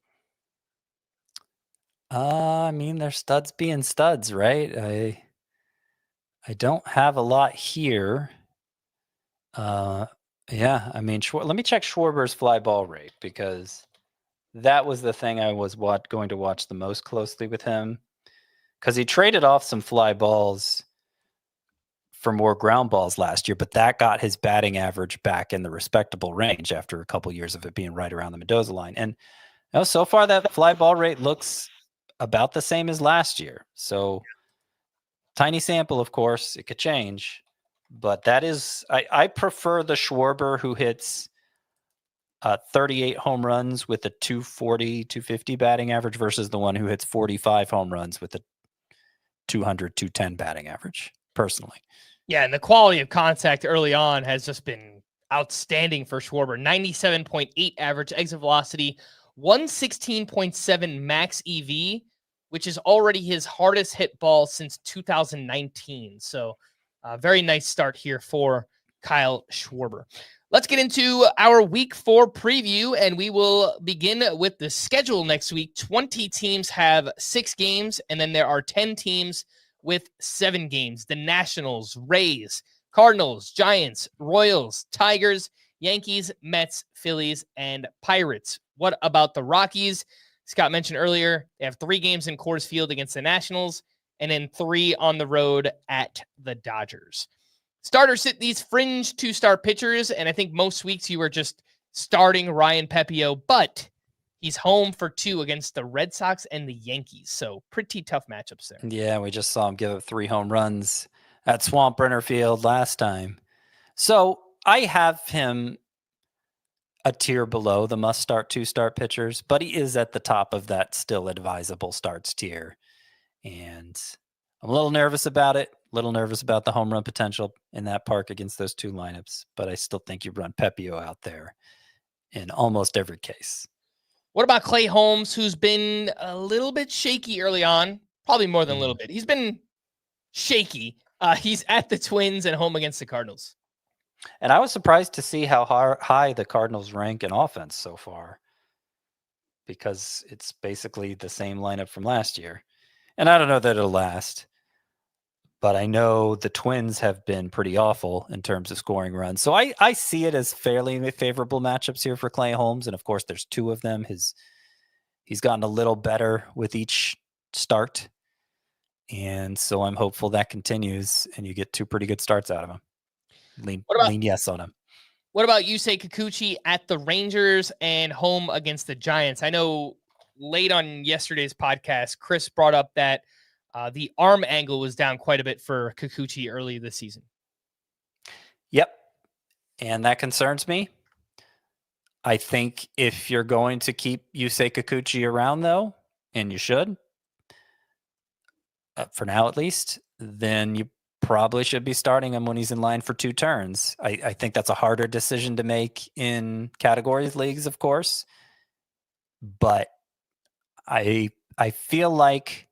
I mean, they're studs being studs, right? I don't have a lot here. Yeah, I mean, let me check Schwarber's fly ball rate because that was the thing I was going to watch the most closely with him because he traded off some fly balls for more ground balls last year, but that got his batting average back in the respectable range after a couple years of it being right around the Mendoza line. And so far that fly ball rate looks about the same as last year. So tiny sample, of course, it could change. But that is, I prefer the Schwarber who hits 38 home runs with a 240, 250 batting average versus the one who hits 45 home runs with a 200, 210 batting average, personally. Yeah, and the quality of contact early on has just been outstanding for Schwarber. 97.8 average exit velocity, 116.7 max EV, which is already his hardest hit ball since 2019. So very nice start here for Kyle Schwarber. Let's get into our week 4 preview, and we will begin with the schedule next week. 20 teams have 6 games, and then there are 10 teams with 7 games. The Nationals, Rays, Cardinals, Giants, Royals, Tigers, Yankees, Mets, Phillies, and Pirates. What about the Rockies? Scott mentioned earlier, they have 3 games in Coors Field against the Nationals, and then 3 on the road at the Dodgers. Starters sit these fringe 2-star pitchers, and I think most weeks you were just starting Ryan Pepiot, but he's home for 2 against the Red Sox and the Yankees, so pretty tough matchups there. Yeah, we just saw him give up 3 home runs at Swamp Brenner Field last time. So I have him a tier below the must-start 2-start pitchers, but he is at the top of that still advisable starts tier. And I'm a little nervous about it, a little nervous about the home run potential in that park against those 2 lineups, but I still think you run Pepiot out there in almost every case. What about Clay Holmes, who's been a little bit shaky early on? Probably more than a little bit. He's been shaky. He's at the Twins and home against the Cardinals. And I was surprised to see how high the Cardinals rank in offense so far, because it's basically the same lineup from last year. And I don't know that it'll last, but I know the Twins have been pretty awful in terms of scoring runs. So I see it as fairly favorable matchups here for Clay Holmes. And of course, there's two of them. He's gotten a little better with each start. And so I'm hopeful that continues and you get two pretty good starts out of him. Lean yes on him. What about Yusei Kikuchi at the Rangers and home against the Giants? I know late on yesterday's podcast, Chris brought up that the arm angle was down quite a bit for Kikuchi early this season. Yep. And that concerns me. I think if you're going to keep Yusei Kikuchi around, though, and you should, for now at least, then you probably should be starting him when he's in line for 2 turns. I think that's a harder decision to make in categories leagues, of course. But I feel like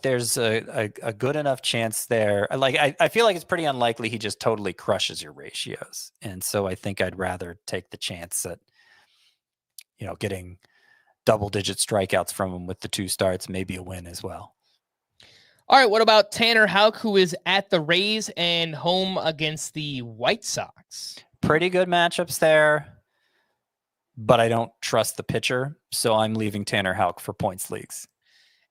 there's a good enough chance there. I feel like it's pretty unlikely he just totally crushes your ratios. And so I think I'd rather take the chance at, getting double-digit strikeouts from him with the 2 starts, maybe a win as well. All right, what about Tanner Houck, who is at the Rays and home against the White Sox? Pretty good matchups there, but I don't trust the pitcher, so I'm leaving Tanner Houck for points leagues.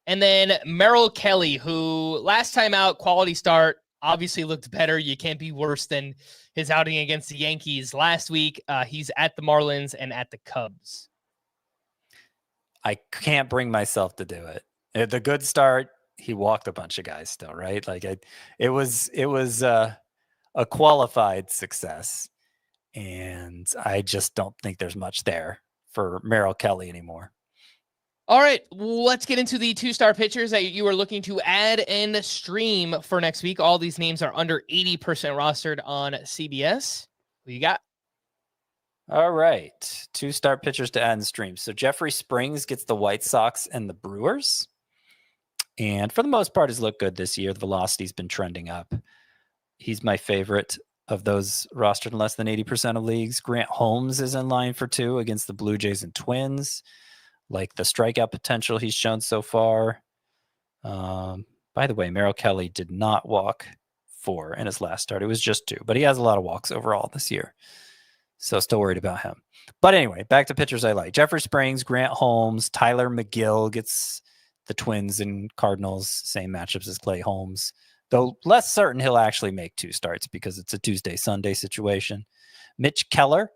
And then Merrill Kelly, who last time out, quality start, obviously looked better. You can't be worse than his outing against the Yankees last week. He's at the Marlins and at the Cubs. I can't bring myself to do it. The good start, he walked a bunch of guys still, right? It was a qualified success, and I just don't think there's much there for Merrill Kelly anymore. All right, let's get into the 2-star pitchers that you are looking to add and stream for next week. All these names are under 80% rostered on CBS. Who you got? All right, 2-star pitchers to add and stream. So Jeffrey Springs gets the White Sox and the Brewers. And for the most part, has looked good this year. The velocity's been trending up. He's my favorite of those rostered in less than 80% of leagues. Grant Holmes is in line for 2 against the Blue Jays and Twins. Like the strikeout potential he's shown so far. By the way, Merrill Kelly did not walk 4 in his last start. It was just 2, but he has a lot of walks overall this year. So still worried about him. But anyway, back to pitchers I like. Jeffrey Springs, Grant Holmes, Tyler McGill gets the Twins and Cardinals, same matchups as Clay Holmes. Though less certain he'll actually make 2 starts because it's a Tuesday-Sunday situation. Mitch Keller.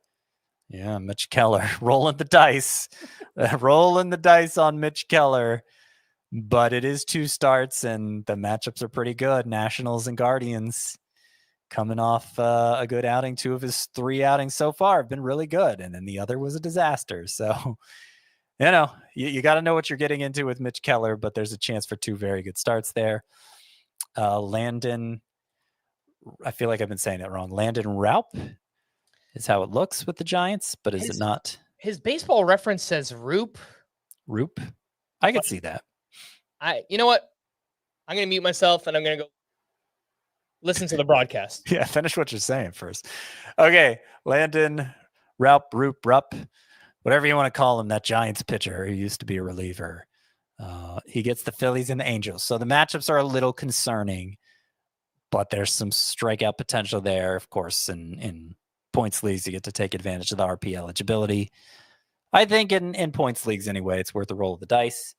Yeah, Mitch Keller. Rolling the dice. Rolling the dice on Mitch Keller. But it is 2 starts, and the matchups are pretty good. Nationals and Guardians coming off a good outing. 2 of his 3 outings so far have been really good, and then the other was a disaster. So, you got to know what you're getting into with Mitch Keller, but there's a chance for 2 very good starts there. Landon, I feel like I've been saying it wrong. Landon Raup is how it looks with the Giants, but is it not? His baseball reference says Roop. Roop? I could see that. You know what? I'm going to mute myself and I'm going to go listen to the broadcast. Yeah, finish what you're saying first. Okay, Landon Raup, Roop, Rupp, whatever you want to call him, that Giants pitcher who used to be a reliever. He gets the Phillies and the Angels. So the matchups are a little concerning, but there's some strikeout potential there. Of course, in points leagues, you get to take advantage of the RP eligibility. I think in points leagues anyway, it's worth a roll of the dice.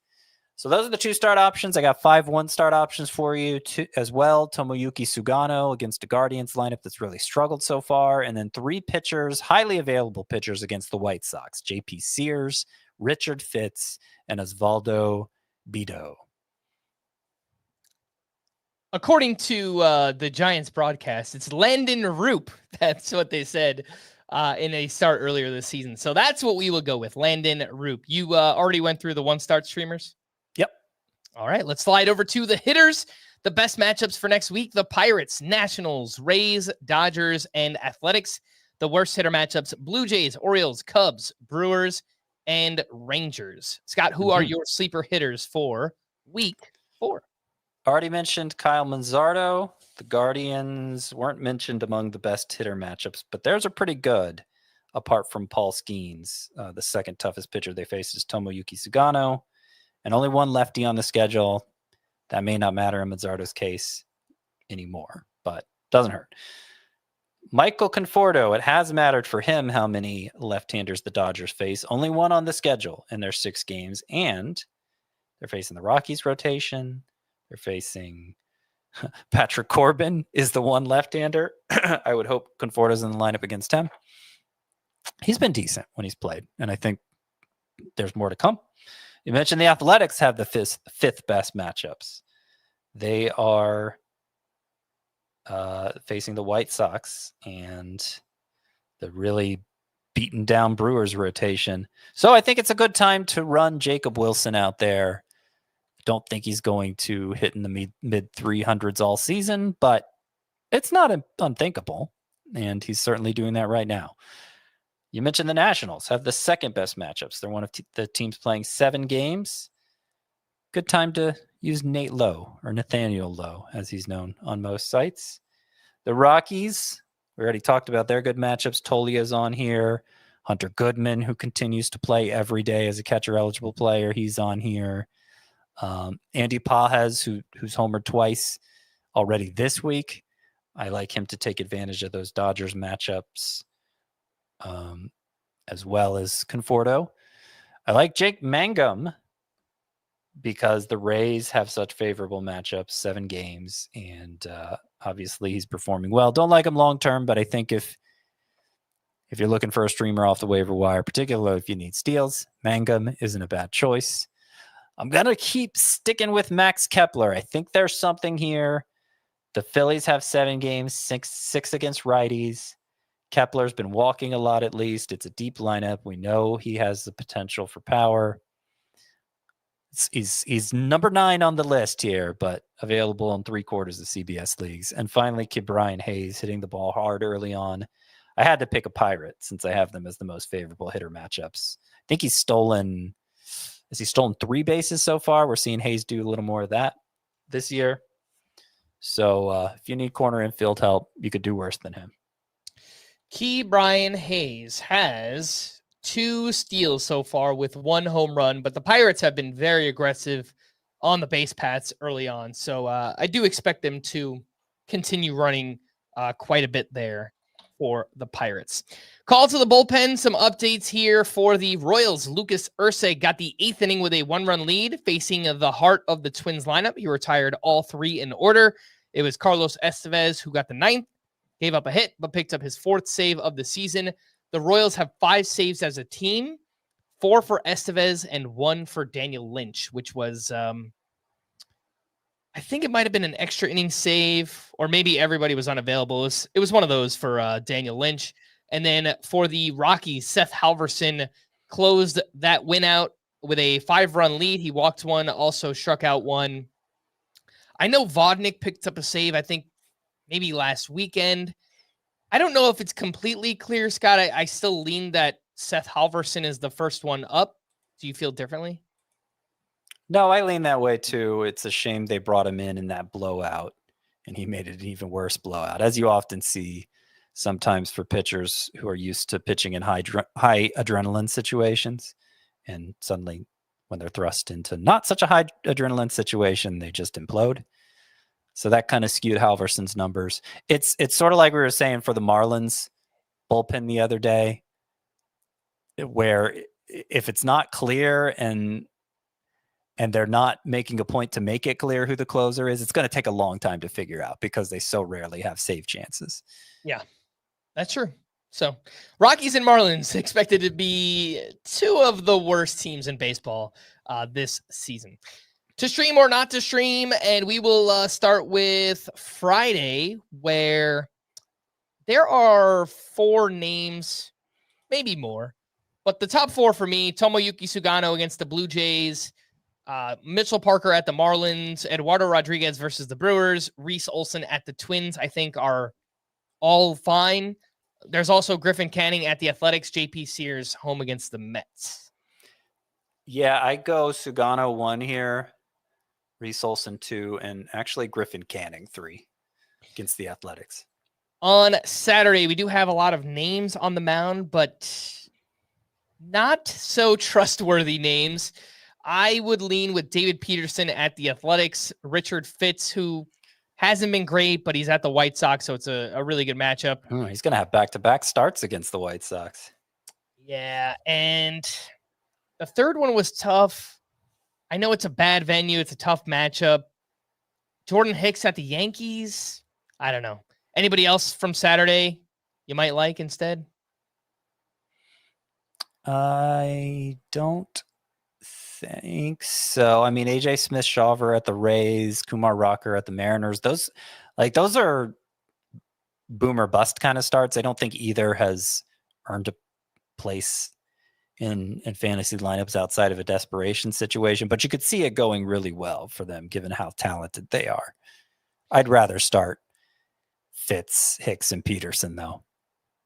So those are the 2-start options. I got 5 1-start options for you as well. Tomoyuki Sugano against the Guardians lineup that's really struggled so far. And then 3 pitchers, highly available pitchers against the White Sox. JP Sears, Richard Fitz, and Osvaldo Bido. According to the Giants broadcast, it's Landon Roop. That's what they said in a start earlier this season. So that's what we will go with, Landon Roop. You already went through the 1-start streamers? Yep. All right, let's slide over to the hitters. The best matchups for next week, the Pirates, Nationals, Rays, Dodgers, and Athletics. The worst hitter matchups, Blue Jays, Orioles, Cubs, Brewers, and Rangers. Scott, who are your sleeper hitters for week 4? Already mentioned Kyle Manzardo. The Guardians weren't mentioned among the best hitter matchups, but theirs are pretty good, apart from Paul Skeens. The second toughest pitcher they faced is Tomoyuki Sugano, and only one lefty on the schedule. That may not matter in Manzardo's case anymore, but doesn't hurt. Michael Conforto, it has mattered for him how many left-handers the Dodgers face. Only one on the schedule in their 6 games, and they're facing the Rockies rotation. They're facing Patrick Corbin is the one left-hander. I would hope Conforto's in the lineup against him. He's been decent when he's played, and I think there's more to come. You mentioned the Athletics have the fifth best matchups. They are facing the White Sox and the really beaten down Brewers rotation. So I think it's a good time to run Jacob Wilson out there. Don't think he's going to hit in the mid 300s all season, but it's not unthinkable. And he's certainly doing that right now. You mentioned the Nationals have the second best matchups. They're one of the teams playing 7 games. Good time to use Nate Lowe, or Nathaniel Lowe, as he's known on most sites. The Rockies, we already talked about their good matchups. Tolia's on here. Hunter Goodman, who continues to play every day as a catcher-eligible player, he's on here. Andy Pages, who's homered twice already this week. I like him to take advantage of those Dodgers matchups, as well as Conforto. I like Jake Mangum because the Rays have such favorable matchups, 7 games, and obviously he's performing well. Don't like him long-term, but I think if you're looking for a streamer off the waiver wire, particularly if you need steals, Mangum isn't a bad choice. I'm going to keep sticking with Max Kepler. I think there's something here. The Phillies have 7 games, six against righties. Kepler's been walking a lot at least. It's a deep lineup. We know he has the potential for power. He's number 9 on the list here, but available in 3/4 of CBS leagues. And finally, Brian Hayes hitting the ball hard early on. I had to pick a Pirate since I have them as the most favorable hitter matchups. I think he's stolen 3 bases so far? We're seeing Hayes do a little more of that this year. So if you need corner infield help, you could do worse than him. Brian Hayes has 2 steals so far with 1 home run, but the Pirates have been very aggressive on the base paths early on. So I do expect them to continue running quite a bit there for the Pirates. Call to the bullpen. Some updates here for the Royals. Lucas Ursay got the 8th inning with a 1-run lead facing the heart of the Twins lineup. He retired all 3 in order. It was Carlos Estevez who got the 9th, gave up a hit, but picked up his 4th save of the season. The Royals have 5 saves as a team, 4 for Estevez and 1 for Daniel Lynch, which was, I think it might have been an extra inning save, or maybe everybody was unavailable. It was one of those for Daniel Lynch. And then for the Rockies, Seth Halverson closed that win out with a 5-run lead. He walked 1, also struck out 1. I know Vodnik picked up a save, I think maybe last weekend. I don't know if it's completely clear, Scott. I still lean that Seth Halverson is the first one up. Do you feel differently? No, I lean that way too. It's a shame they brought him in that blowout, and he made it an even worse blowout, as you often see sometimes for pitchers who are used to pitching in high adrenaline situations. And suddenly when they're thrust into not such a high adrenaline situation, they just implode. So that kind of skewed Halverson's numbers. It's sort of like we were saying for the Marlins bullpen the other day, where if it's not clear and they're not making a point to make it clear who the closer is, it's going to take a long time to figure out because they so rarely have save chances. Yeah, that's true. So Rockies and Marlins expected to be 2 of the worst teams in baseball this season. To stream or not to stream, and we will start with Friday, where there are 4 names, maybe more, but the top 4 for me: Tomoyuki Sugano against the Blue Jays, Mitchell Parker at the Marlins, Eduardo Rodriguez versus the Brewers, Reese Olson at the Twins, I think are all fine. There's also Griffin Canning at the Athletics, JP Sears home against the Mets. Yeah, I go Sugano 1 here. Reese Olson 2, and actually Griffin Canning 3 against the Athletics. On Saturday, we do have a lot of names on the mound, but not so trustworthy names. I would lean with David Peterson at the Athletics, Richard Fitz, who hasn't been great, but he's at the White Sox, so it's a really good matchup. He's going to have back-to-back starts against the White Sox. Yeah, and the third one was tough. I know it's a bad venue. It's a tough matchup. Jordan Hicks at the Yankees. I don't know. Anybody else from Saturday you might like instead? I don't think so. I mean, AJ Smith-Shawver at the Rays, Kumar Rocker at the Mariners. Those are boomer bust kind of starts. I don't think either has earned a place in fantasy lineups outside of a desperation situation, but you could see it going really well for them given how talented they are. I'd rather start Fitz, Hicks, and Peterson though.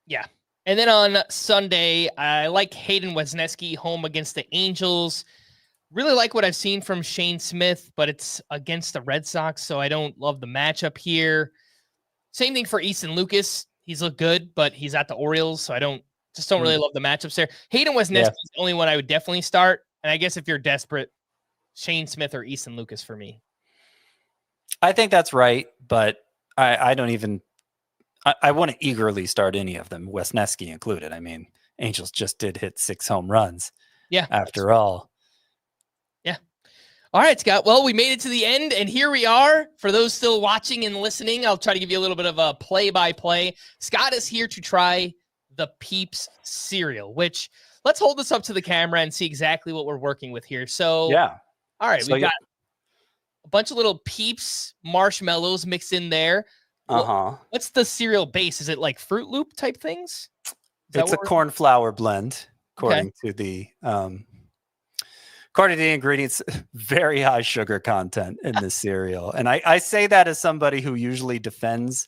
Yeah. And then on Sunday, I like Hayden Wesneski home against the Angels. Really like what I've seen from Shane Smith, but it's against the Red Sox, so I don't love the matchup here. Same thing for Easton Lucas. He's looked good, but he's at the Orioles, so I don't really love the matchups there. Hayden Wesneski is the only one I would definitely start. And I guess if you're desperate, Shane Smith or Easton Lucas for me. I think that's right, but I don't even I wouldn't eagerly start any of them, Wesneski included. I mean, Angels just did hit 6 home runs. Yeah. After all. Yeah. All right, Scott. Well, we made it to the end, and here we are. For those still watching and listening, I'll try to give you a little bit of a play-by-play. Scott is here to try the Peeps cereal, which let's hold this up to the camera and see exactly what we're working with here. So, yeah. All right, we've got a bunch of little Peeps marshmallows mixed in there. What's the cereal base? Is it like Fruit Loop type things? It's a corn flour blend, according to the ingredients. Very high sugar content in this cereal, and I say that as somebody who usually defends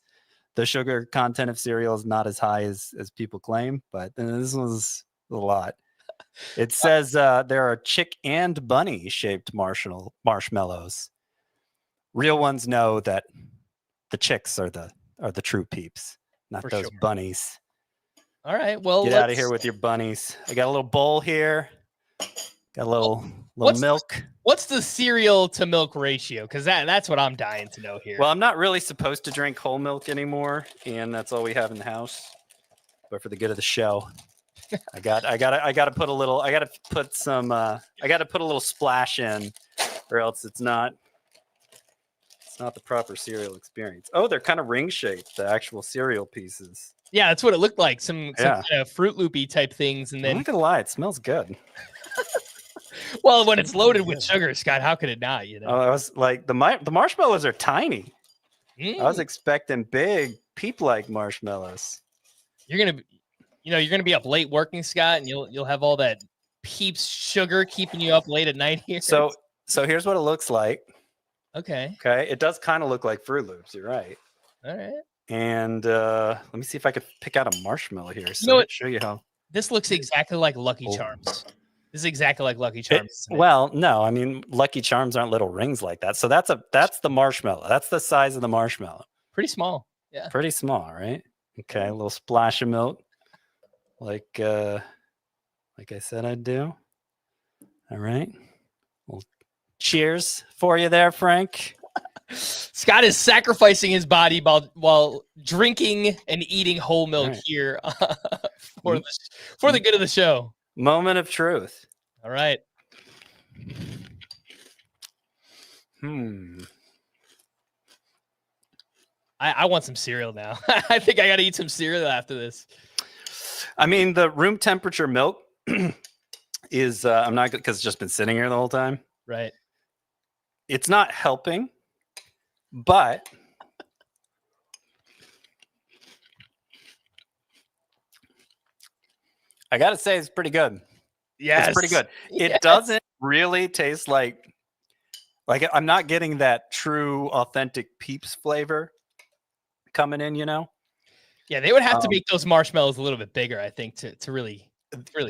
the sugar content of cereal is not as high as people claim, but this was a lot. It says there are chick and bunny shaped marshmallows. Real ones know that the chicks are the true Peeps, not For those sure. bunnies. All right, well, Get out of here with your bunnies. I got a little bowl here. Got a little milk. What's the cereal to milk ratio? Because that's what I'm dying to know here. Well, I'm not really supposed to drink whole milk anymore, and that's all we have in the house. But for the good of the show, I got to put a little. I got to put some. I got to put a little splash in, or else it's not the proper cereal experience. Oh, they're kind of ring shaped, the actual cereal pieces. Yeah, that's what it looked like. Some kind of Fruit Loopy type things, and then I'm not gonna lie, it smells good. well, when it's loaded with sugar, Scott, how could it not? You know, I was like the marshmallows are tiny. I was expecting big Peep-like marshmallows. You're gonna be up late working, Scott, and you'll have all that Peeps sugar keeping you up late at night here. So here's what it looks like. Okay. It does kind of look like Fruit Loops. You're right. All right. And let me see if I could pick out a marshmallow here. So You know what? show you how. This looks exactly like Lucky Charms. This is exactly like Lucky Charms. Well, no, I mean Lucky Charms aren't little rings like that. So that's the marshmallow. That's the size of the marshmallow. Pretty small. Yeah. Pretty small, right? Okay, a little splash of milk, like I said I'd do. All right. Well, cheers for you there, Frank. Scott is sacrificing his body while drinking and eating whole milk here for the good of the show. Moment of truth. All right. I want some cereal now. I think I got to eat some cereal after this. I mean, the room temperature milk is, I'm not, because it's just been sitting here the whole time. Right. It's not helping, but I got to say it's pretty good. Yes. It's pretty good. It doesn't really taste like I'm not getting that true authentic Peeps flavor coming in, you know? Yeah, they would have to make those marshmallows a little bit bigger, I think, to really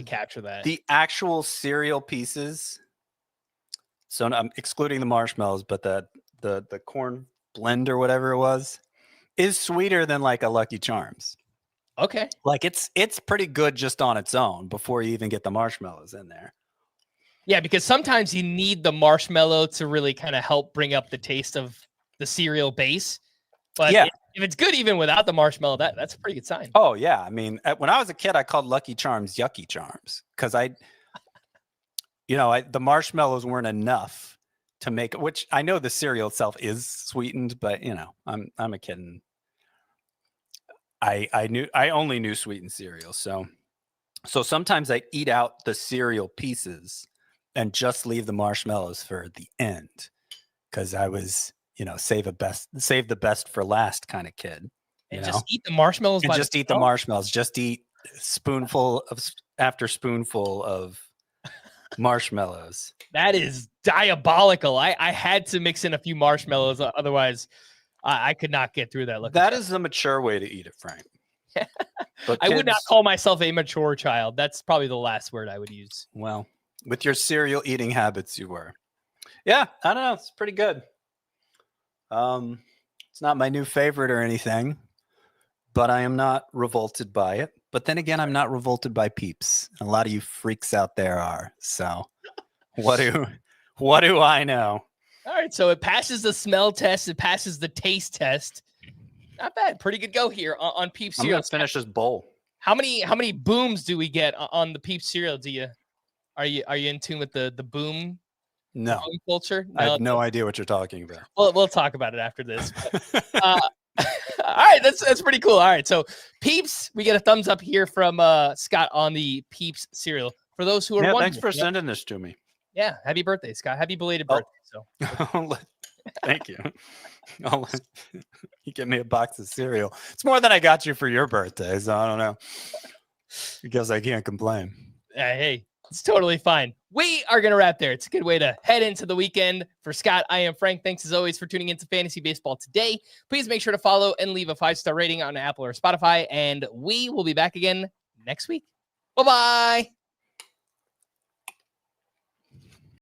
capture that. The actual cereal pieces So I'm excluding the marshmallows, but the corn blend or whatever it was is sweeter than like a Lucky Charms. Okay. Like it's pretty good just on its own before you even get the marshmallows in there. Yeah, because sometimes you need the marshmallow to really kind of help bring up the taste of the cereal base. But Yeah. if it's good even without the marshmallow, that's a pretty good sign. Oh yeah, I mean, when I was a kid, I called Lucky Charms Yucky Charms because the marshmallows weren't enough to make. Which I know the cereal itself is sweetened, but I'm a kid and I only knew sweetened cereal. So sometimes I eat out the cereal pieces and just leave the marshmallows for the end because I was save the best for last kind of kid. And just eat the marshmallows. And just eat the marshmallows. Just eat spoonful after spoonful of marshmallows. That is diabolical. I had to mix in a few marshmallows, otherwise I could not get through that. That is the mature way to eat it, Frank. But I would not call myself a mature child. That's probably the last word I would use. Well, with your cereal eating habits, you were. Yeah, I don't know. It's pretty good. It's not my new favorite or anything, but I am not revolted by it. But then again, I'm not revolted by Peeps. A lot of you freaks out there are. So what do I know? All right, so it passes the smell test. It passes the taste test. Not bad. Pretty good go here on Peeps I'm cereal. gonna finish this bowl. How many booms do we get on the Peeps cereal? Are you in tune with the boom? No, boom culture? I have no idea what you're talking about. Well, we'll talk about it after this. But, all right, that's pretty cool. All right, so Peeps, we get a thumbs up here from Scott on the Peeps cereal. For those who are wondering, thanks for sending this to me. Yeah, happy birthday, Scott. Happy belated birthday. So Thank you. You give me a box of cereal. It's more than I got you for your birthday, so I don't know. Because I can't complain. Hey, it's totally fine. We are going to wrap there. It's a good way to head into the weekend. For Scott, I am Frank. Thanks as always for tuning into Fantasy Baseball today. Please make sure to follow and leave a 5-star rating on Apple or Spotify, and we will be back again next week. Bye-bye.